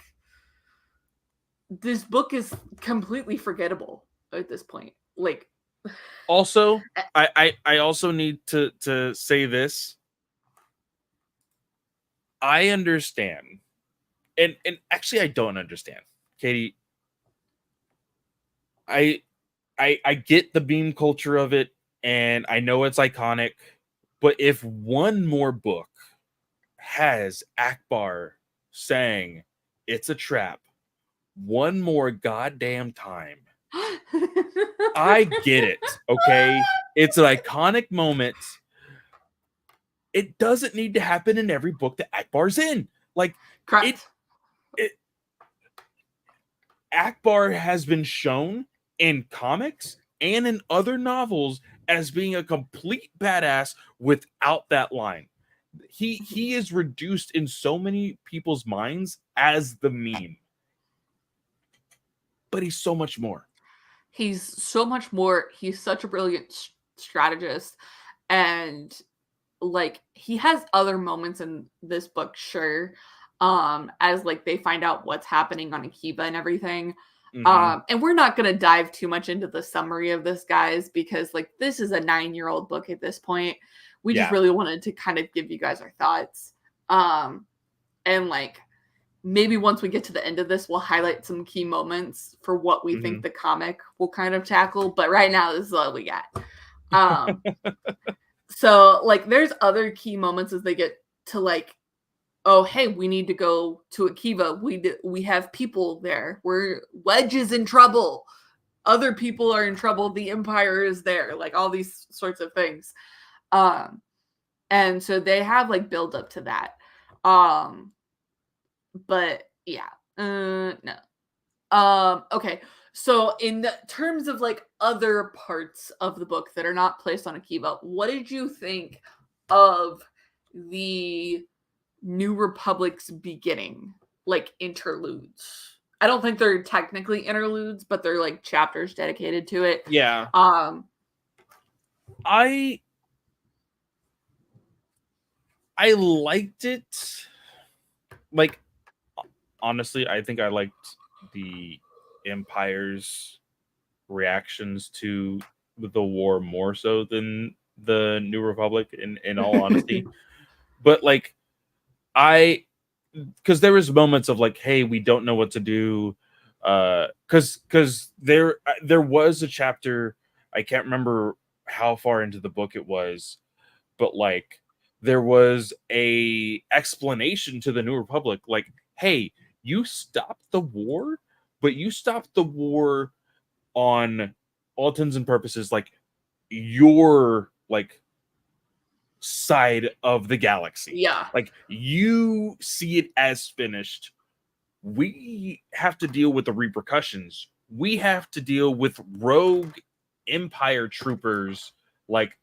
this book is completely forgettable at this point. Like, also, I also need to say this. I understand. And actually I don't understand. Katie, I get the meme culture of it, and I know it's iconic, but if one more book has Akbar saying it's a trap one more goddamn time, I get it, okay? It's an iconic moment. It doesn't need to happen in every book that Akbar's in. Like, correct. Akbar has been shown in comics and in other novels as being a complete badass without that line. He is reduced in so many people's minds as the meme. But he's so much more. He's so much more. He's such a brilliant strategist. And like, he has other moments in this book, sure. As like they find out what's happening on Akiva and everything. Mm-hmm. And we're not going to dive too much into the summary of this, guys, because like this is a 9-year-old book at this point. We just really wanted to kind of give you guys our thoughts. And like, maybe once we get to the end of this, we'll highlight some key moments for what we think the comic will kind of tackle. But right now, this is all we got. So like, there's other key moments as they get to like, oh, hey, we need to go to Akiva. We have people there. Wedge is in trouble. Other people are in trouble. The Empire is there. Like, all these sorts of things. And so they have like build up to that. But yeah, no. Okay. So in the terms of like other parts of the book that are not placed on Akiva, what did you think of the New Republic's beginning, like interludes? I don't think they're technically interludes, but they're like chapters dedicated to it. Yeah. I liked it. Like, honestly, I think I liked the Empire's reactions to the war more so than the New Republic, in all honesty. But like, because there was moments of like, hey, we don't know what to do, because there was a chapter, I can't remember how far into the book it was, but like there was a explanation to the New Republic, like, hey, you stopped the war, but you stopped the war on all intents and purposes, like your like side of the galaxy. Yeah. Like, you see it as finished. We have to deal with the repercussions. We have to deal with rogue Empire troopers, like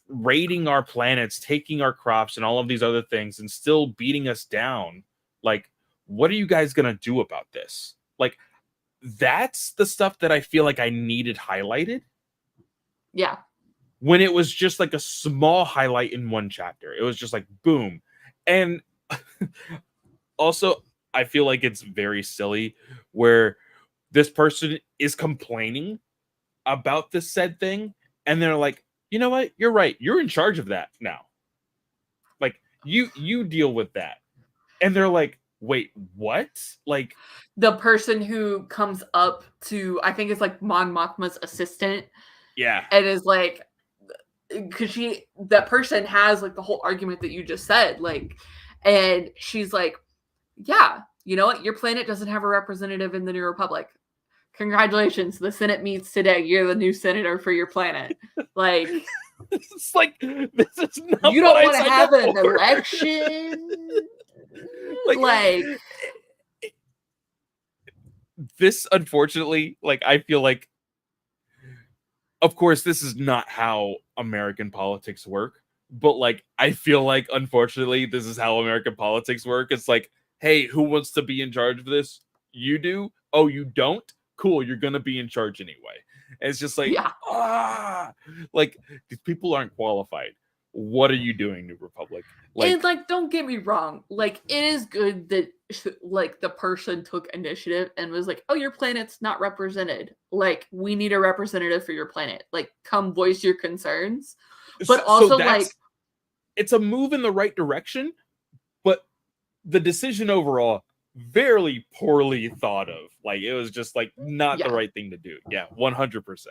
raiding our planets, taking our crops and all of these other things, and still beating us down. Like, what are you guys gonna do about this? Like, that's the stuff that I feel like I needed highlighted. Yeah. When it was just like a small highlight in one chapter. It was just like, boom. And also, I feel like it's very silly where this person is complaining about this said thing, and they're like, you know what? You're right. You're in charge of that now. Like, you deal with that. And they're like, wait, what? Like, the person who comes up to, I think it's like Mon Mothma's assistant. Yeah. And is like, because that person has like the whole argument that you just said, like, and she's like, yeah, you know what? Your planet doesn't have a representative in the New Republic. congratulations, the Senate meets today. You're the new senator for your planet. Like, it's like, this is not you what don't I want to signed have up an for. election. Like, this, unfortunately, like, I feel like, of course, this is not how American politics work, but like, I feel like, unfortunately, this is how American politics work. It's like, hey, who wants to be in charge of this? You do? Oh, you don't? Cool, you're gonna be in charge anyway. And it's just like, Yeah. like, these people aren't qualified. What are you doing, New Republic? Like, And like, don't get me wrong. Like, it is good that like the person took initiative and was like, "Oh, your planet's not represented. Like, we need a representative for your planet. Like, come voice your concerns." But also, like, it's a move in the right direction, but the decision overall very poorly thought of. Like, it was just like not the right thing to do. Yeah, 100%.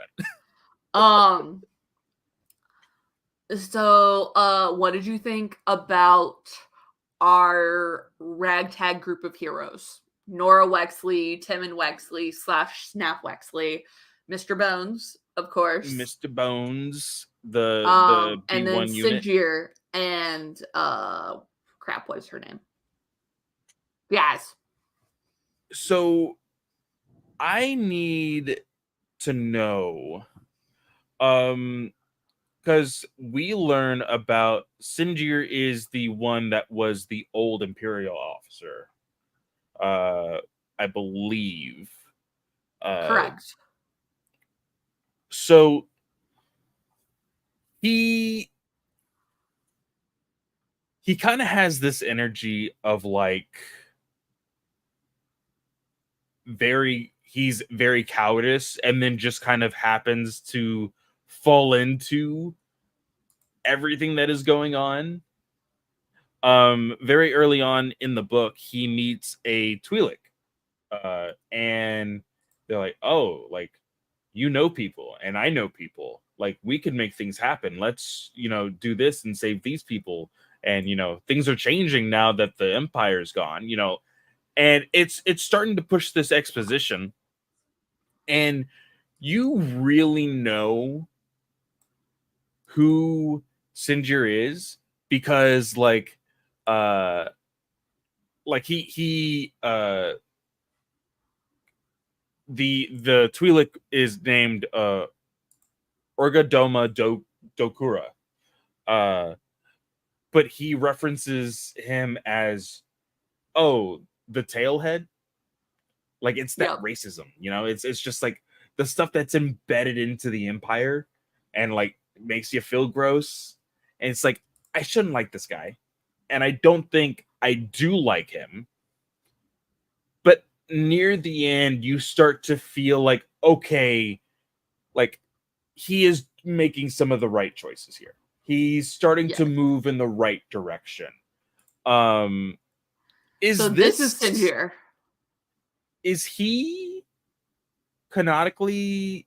So, what did you think about our ragtag group of heroes? Nora Wexley, Tim and Wexley / Snap Wexley, Mr. Bones, of course. Mr. Bones, the And then B1 unit. Sinjir and crap, what is her name? Yes. So I need to know, because we learn about Sinjir is the one that was the old Imperial officer, I believe. Correct. So he kind of has this energy of like he's very cowardice, and then just kind of happens to fall into everything that is going on. Very early on in the book, he meets a Twi'lek, and they're like, "Oh, like, you know people, and I know people. Like, we could make things happen. Let's, do this and save these people. And things are changing now that the Empire's gone. And it's starting to push this exposition, and you really know who Sinjir is, because he the Twi'lek is named Orgadoma Dokura, but he references him as, oh, the tailhead. Like, it's that racism, it's just like the stuff that's embedded into the Empire, and like makes you feel gross. And it's like, I shouldn't like this guy, and I don't think I do like him. But near the end, you start to feel like, okay, like, he is making some of the right choices here. He's starting to move in the right direction. This is Sinjir. Is he canonically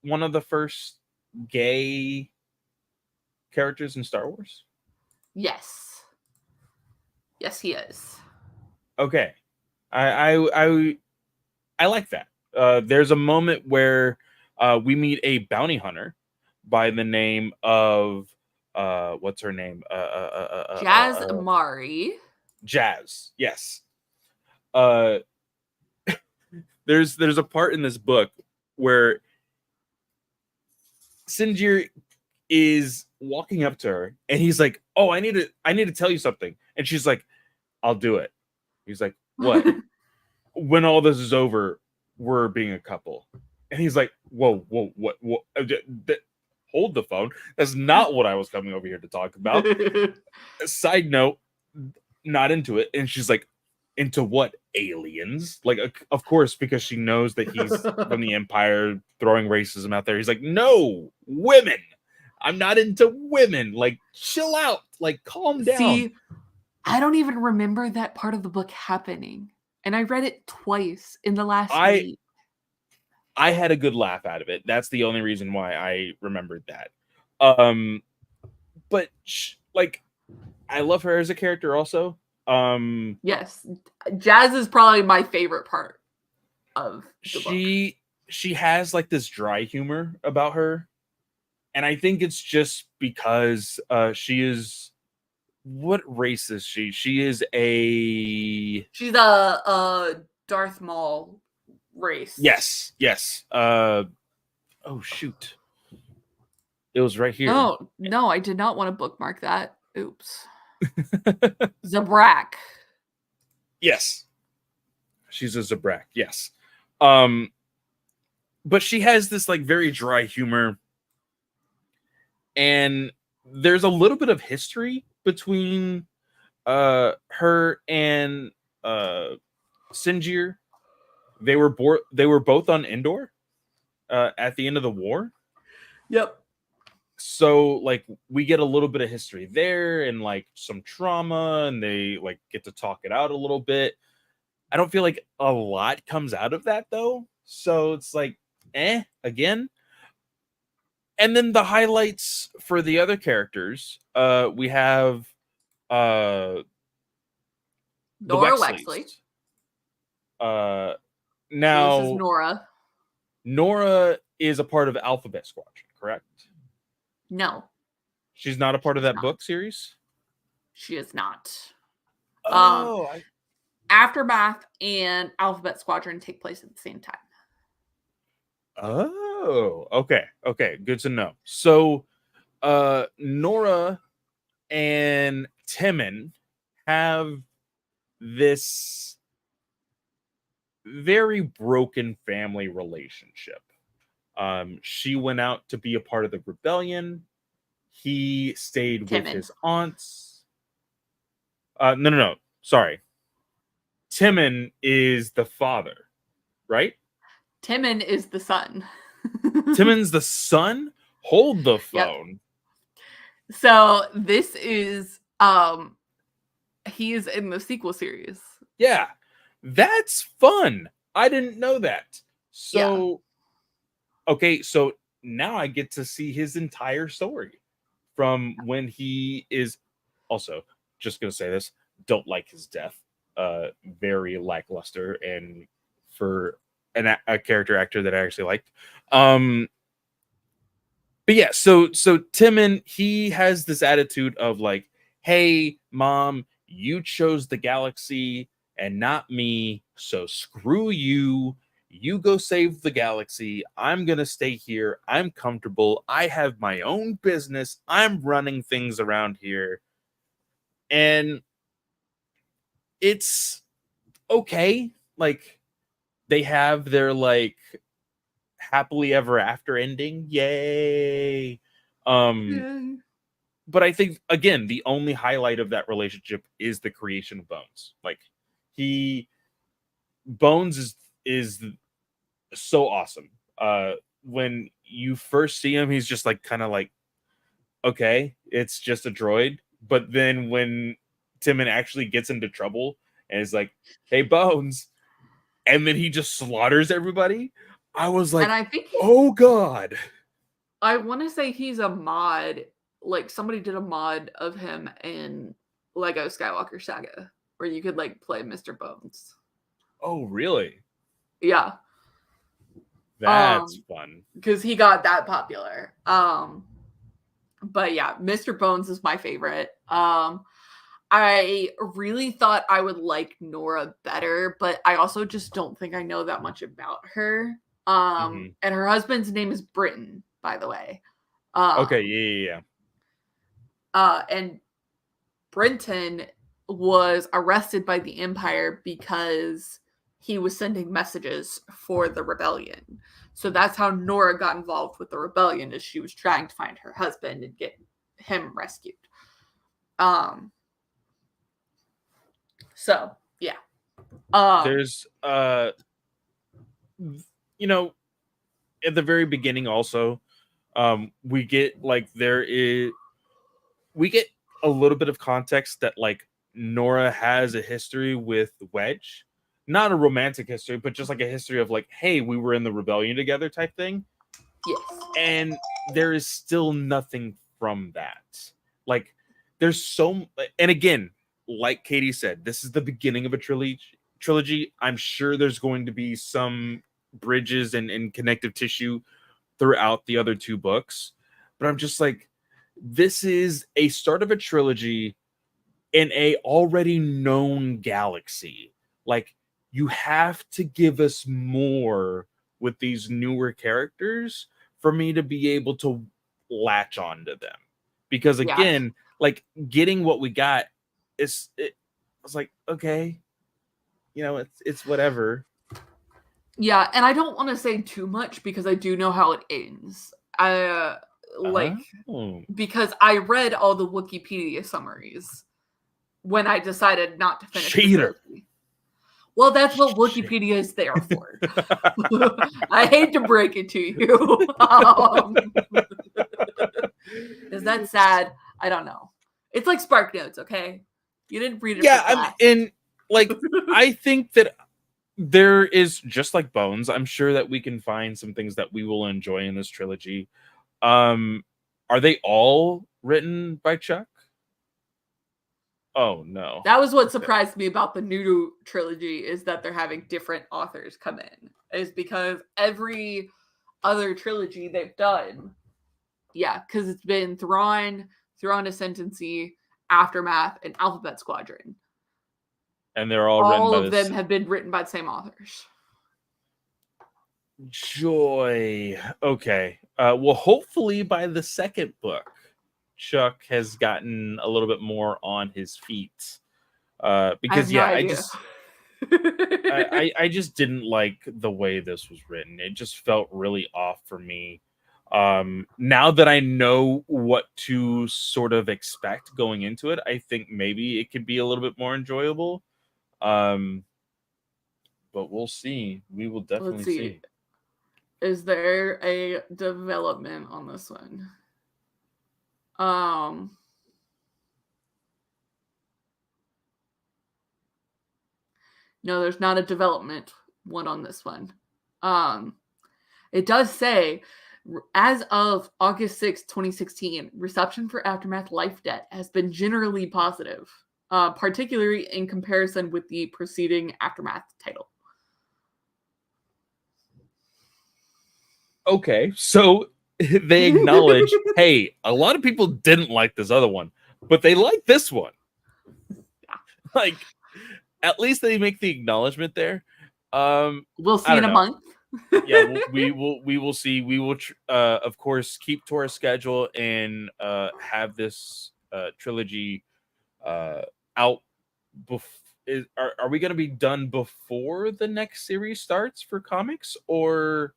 one of the first gay characters in Star Wars? Yes, he is. Okay, I like that. There's a moment where we meet a bounty hunter by the name of what's her name? Jazz Amari. Jazz, yes. There's a part in this book where Sinjir is walking up to her, and he's like, "Oh, I need to tell you something." And she's like, "I'll do it." He's like, "What?" "When all this is over, we're being a couple." And he's like, "Whoa, what? Hold the phone. That's not what I was coming over here to talk about." Side note, not into it. And she's like, "Into what? Aliens?" Like, of course, because she knows that he's from the Empire, throwing racism out there. He's like, "No, women. I'm not into women. Like, chill out. Like, calm down." See, I don't even remember that part of the book happening, and I read it twice in the last week. I had a good laugh out of it. That's the only reason why I remembered that. But like, I love her as a character also. Yes, Jazz is probably my favorite part. of the book. She has like this dry humor about her, and I think it's just because she is, what race is she? She is a, She's a Darth Maul race. yes. Oh shoot. It was right here. Oh, no, I did not want to bookmark that. Oops. Zabrak. Yes. She's a Zabrak, yes. But she has this like very dry humor, and there's a little bit of history between her and Sinjir. They were both on Endor at the end of the war. Yep. So like we get a little bit of history there and like some trauma, and they like get to talk it out a little bit. I don't feel like a lot comes out of that though. So it's like again. And then the highlights for the other characters, we have the Nora Wexleys. Wexley. Now This is Nora. Nora is a part of Alphabet Squadron, correct? No, She's not a part of that not. book series? She is not. Oh, Aftermath and Alphabet Squadron take place at the same time. Oh, okay. Good to know. So, Nora and Timon have this very broken family relationship. She went out to be a part of the rebellion. He stayed with his aunts. No. Sorry. Timon is the father, right? Timon is the son. Timon's the son? Hold the phone. Yep. So this is he is in the sequel series. Yeah. That's fun. I didn't know that. So okay, so now I get to see his entire story from when he is, also just gonna say this, don't like his death. Very lackluster, and for a character actor that I actually liked. But yeah, so Timon, he has this attitude of like, hey mom, you chose the galaxy and not me, so screw you. You go save the galaxy. I'm gonna stay here. I'm comfortable. I have my own business. I'm running things around here. And it's okay. Like, they have their like happily ever after ending. Yay. But I think again, the only highlight of that relationship is the creation of Bones. Like, Bones is so awesome. When you first see him, he's just like kind of like, okay, it's just a droid. But then when Timon actually gets into trouble and is like, hey Bones, and then he just slaughters everybody, I was like, and I think oh god. I want to say he's a mod. Like, somebody did a mod of him in Lego Skywalker Saga where you could like play Mr. Bones. Oh really? Yeah. That's fun. Because he got that popular. But yeah, Mr. Bones is my favorite. I really thought I would like Nora better, but I also just don't think I know that much about her. And her husband's name is Britton, by the way. Okay, yeah. And Brinton was arrested by the Empire because he was sending messages for the rebellion. So that's how Nora got involved with the rebellion, is she was trying to find her husband and get him rescued. So yeah. There's you know, at the very beginning also, we get a little bit of context that like Nora has a history with Wedge. Not a romantic history, but just like a history of like, hey, we were in the rebellion together type thing. Yes. And there is still nothing from that. Like, there's so, and again, like Katie said, this is the beginning of a trilogy. trilogy. I'm sure there's going to be some bridges and connective tissue throughout the other two books, but I'm just like, this is a start of a trilogy in a already known galaxy. Like, you have to give us more with these newer characters for me to be able to latch onto them. Because Yeah. again, like, getting what we got it was like, okay, it's whatever. Yeah, and I don't want to say too much because I do know how it ends. Like, Oh, because I read all the Wikipedia summaries when I decided not to finish the cheater. trilogy. Well, that's what Shit. Wikipedia is there for. I hate to break it to you. Is that sad? I don't know. It's like Spark Notes, okay? You didn't read it for class. And like, I think that there is, just like Bones, I'm sure that we can find some things that we will enjoy in this trilogy. Are they all written by Chuck? Oh no. That was what surprised me about the new trilogy, is that they're having different authors come in. Is because every other trilogy they've done, yeah, because it's been Thrawn Ascendancy, Aftermath, and Alphabet Squadron. And they're all All written of them have been written by the same authors. Joy. Okay. Well, hopefully by the second book, Chuck has gotten a little bit more on his feet. Because I just didn't like the way this was written. It just felt really off for me. Now that I know what to sort of expect going into it, I think maybe it could be a little bit more enjoyable. But we'll see. We will definitely see. Is there a development on this one? No, there's not a development one on this one. It does say, as of August 6, 2016, reception for Aftermath Life Debt has been generally positive, particularly in comparison with the preceding Aftermath title. Okay, so they acknowledge, hey, a lot of people didn't like this other one, but they like this one. Yeah. Like, at least they make the acknowledgement there. We'll see in a month. Yeah, we will see. We will, of course, keep to our schedule and have this trilogy out. Are we going to be done before the next series starts for comics, or?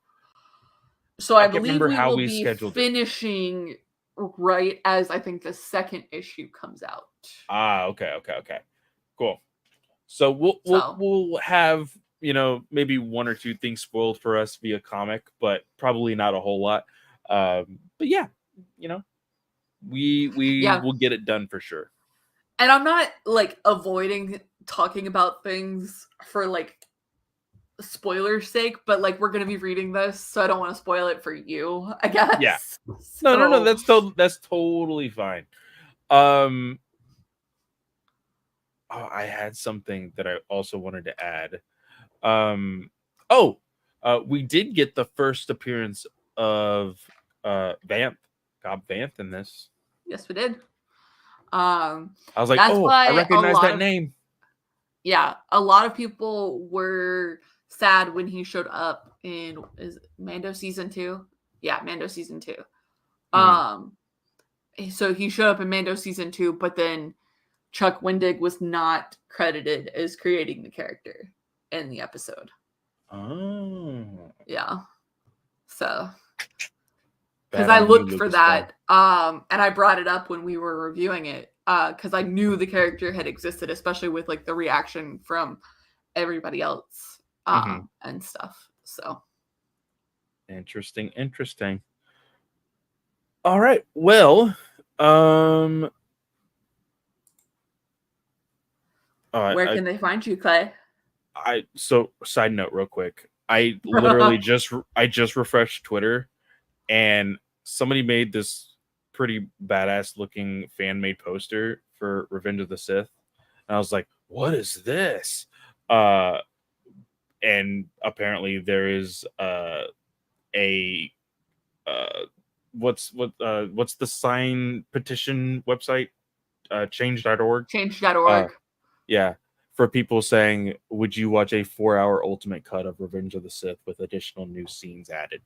So I believe we will be finishing right as I think the second issue comes out. Okay. Cool. So we'll have, maybe one or two things spoiled for us via comic, but probably not a whole lot. But yeah, we will get it done for sure. And I'm not like avoiding talking about things for like spoiler's sake, but like we're gonna be reading this, so I don't want to spoil it for you, I guess. Yeah. So... No, that's totally fine. I had something that I also wanted to add. We did get the first appearance of Cobb Vanth in this. Yes, we did. I was like, I recognize that name. Yeah, a lot of people were sad when he showed up in Mando season 2. Yeah, Mando season 2. So he showed up in Mando season 2, but then Chuck Wendig was not credited as creating the character in the episode. Oh. Yeah. So, because I looked for that, and I brought it up when we were reviewing it, because I knew the character had existed, especially with like the reaction from everybody else, and stuff. So, interesting. All right. Well, where can they find you, Clay? So side note real quick. I literally just refreshed Twitter, and somebody made this pretty badass looking fan made poster for Revenge of the Sith. And I was like, what is this? And apparently there is a what's the sign petition website, change.org. Change.org. Yeah, for people saying, would you watch a 4-hour ultimate cut of Revenge of the Sith with additional new scenes added?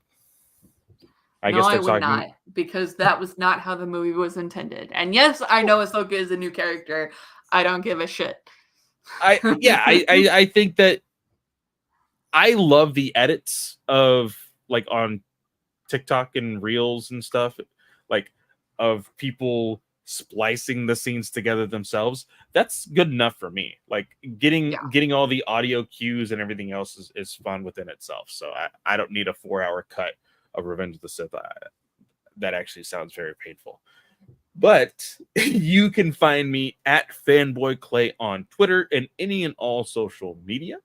I guess I they're would talking. not, because that was not how the movie was intended. And yes, I know Ahsoka is a new character. I don't give a shit. I think that I love the edits of, like, on TikTok and Reels and stuff, like, of people splicing the scenes together themselves. That's good enough for me. Like, getting all the audio cues and everything else is fun within itself. So I don't need a 4-hour cut of Revenge of the Sith. That actually sounds very painful. But you can find me at Fanboy Clay on Twitter and any and all social media.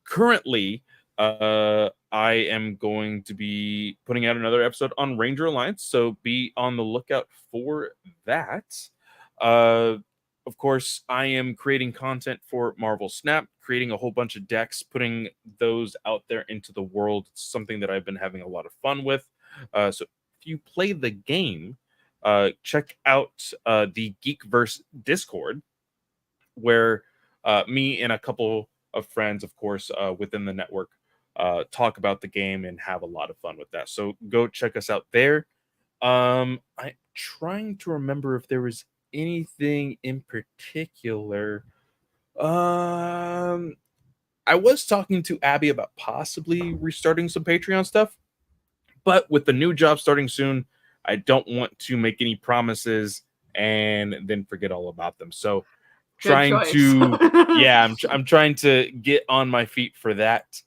Currently, I am going to be putting out another episode on Ranger Alliance, so be on the lookout for that. Of course, I am creating content for Marvel Snap, creating a whole bunch of decks, putting those out there into the world. It's something that I've been having a lot of fun with. So if you play the game, check out the Geekverse Discord, where me and a couple of friends, of course, within the network, talk about the game and have a lot of fun with that. So go check us out there. I'm trying to remember if there was anything in particular. I was talking to Abby about possibly restarting some Patreon stuff, but with the new job starting soon, I don't want to make any promises and then forget all about them. So trying to I'm trying to get on my feet for that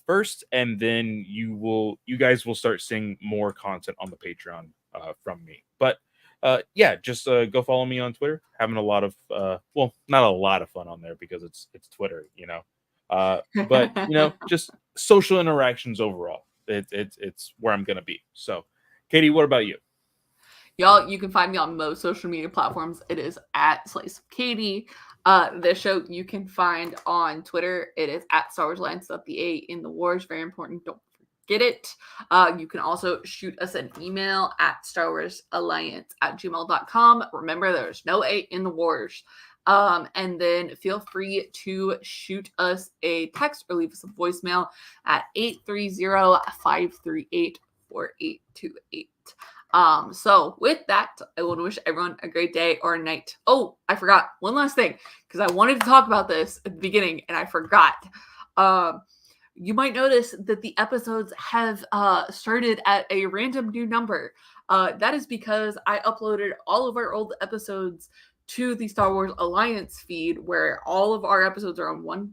first, and then you guys will start seeing more content on the Patreon from me. But just go follow me on Twitter. Having a lot of not a lot of fun on there because it's Twitter, but just social interactions overall. It's where I'm gonna be. So Katie, what about you? Y'all, you can find me on most social media platforms. It is at Slice of Katie. This show you can find on Twitter. It is at Star Wars Alliance, the A in the Wars. Very important. Don't forget it. You can also shoot us an email at StarWarsAlliance@gmail.com. Remember, there's no A in the Wars. And then feel free to shoot us a text or leave us a voicemail at 830-538-4828. So with that, I want to wish everyone a great day or night. Oh, I forgot one last thing, because I wanted to talk about this at the beginning and I forgot. You might notice that the episodes have started at a random new number. That is because I uploaded all of our old episodes to the Star Wars Alliance feed, where all of our episodes are on one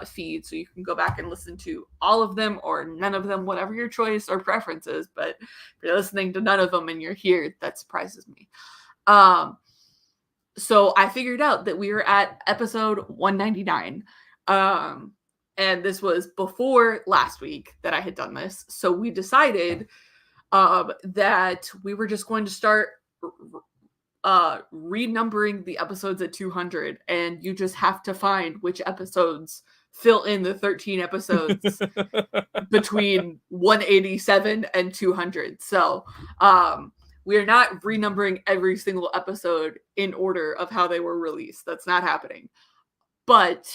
feed, so you can go back and listen to all of them or none of them, whatever your choice or preference is. But if you're listening to none of them and you're here, that surprises me. So I figured out that we were at episode 199. And this was before last week that I had done this. So we decided that we were just going to start renumbering the episodes at 200, and you just have to find which episodes fill in the 13 episodes between 187 and 200. So we are not renumbering every single episode in order of how they were released. That's not happening. But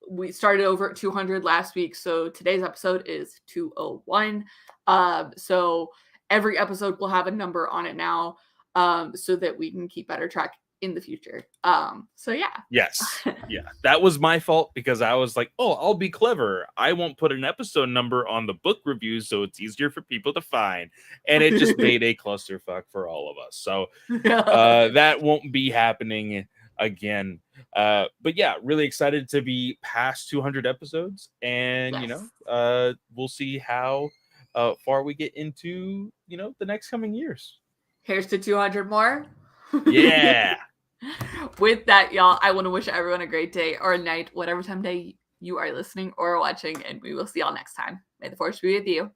we started over at 200 last week, so today's episode is 201. So every episode will have a number on it now, so that we can keep better track in the future. So yeah. Yes. Yeah. That was my fault, because I was like, oh, I'll be clever. I won't put an episode number on the book reviews so it's easier for people to find. And it just made a clusterfuck for all of us. So that won't be happening again. But yeah, really excited to be past 200 episodes. And, Yes. We'll see how far we get into, the next coming years. Here's to 200 more. Yeah. With that, y'all, I want to wish everyone a great day or night, whatever time of day you are listening or watching, and we will see y'all next time. May the force be with you.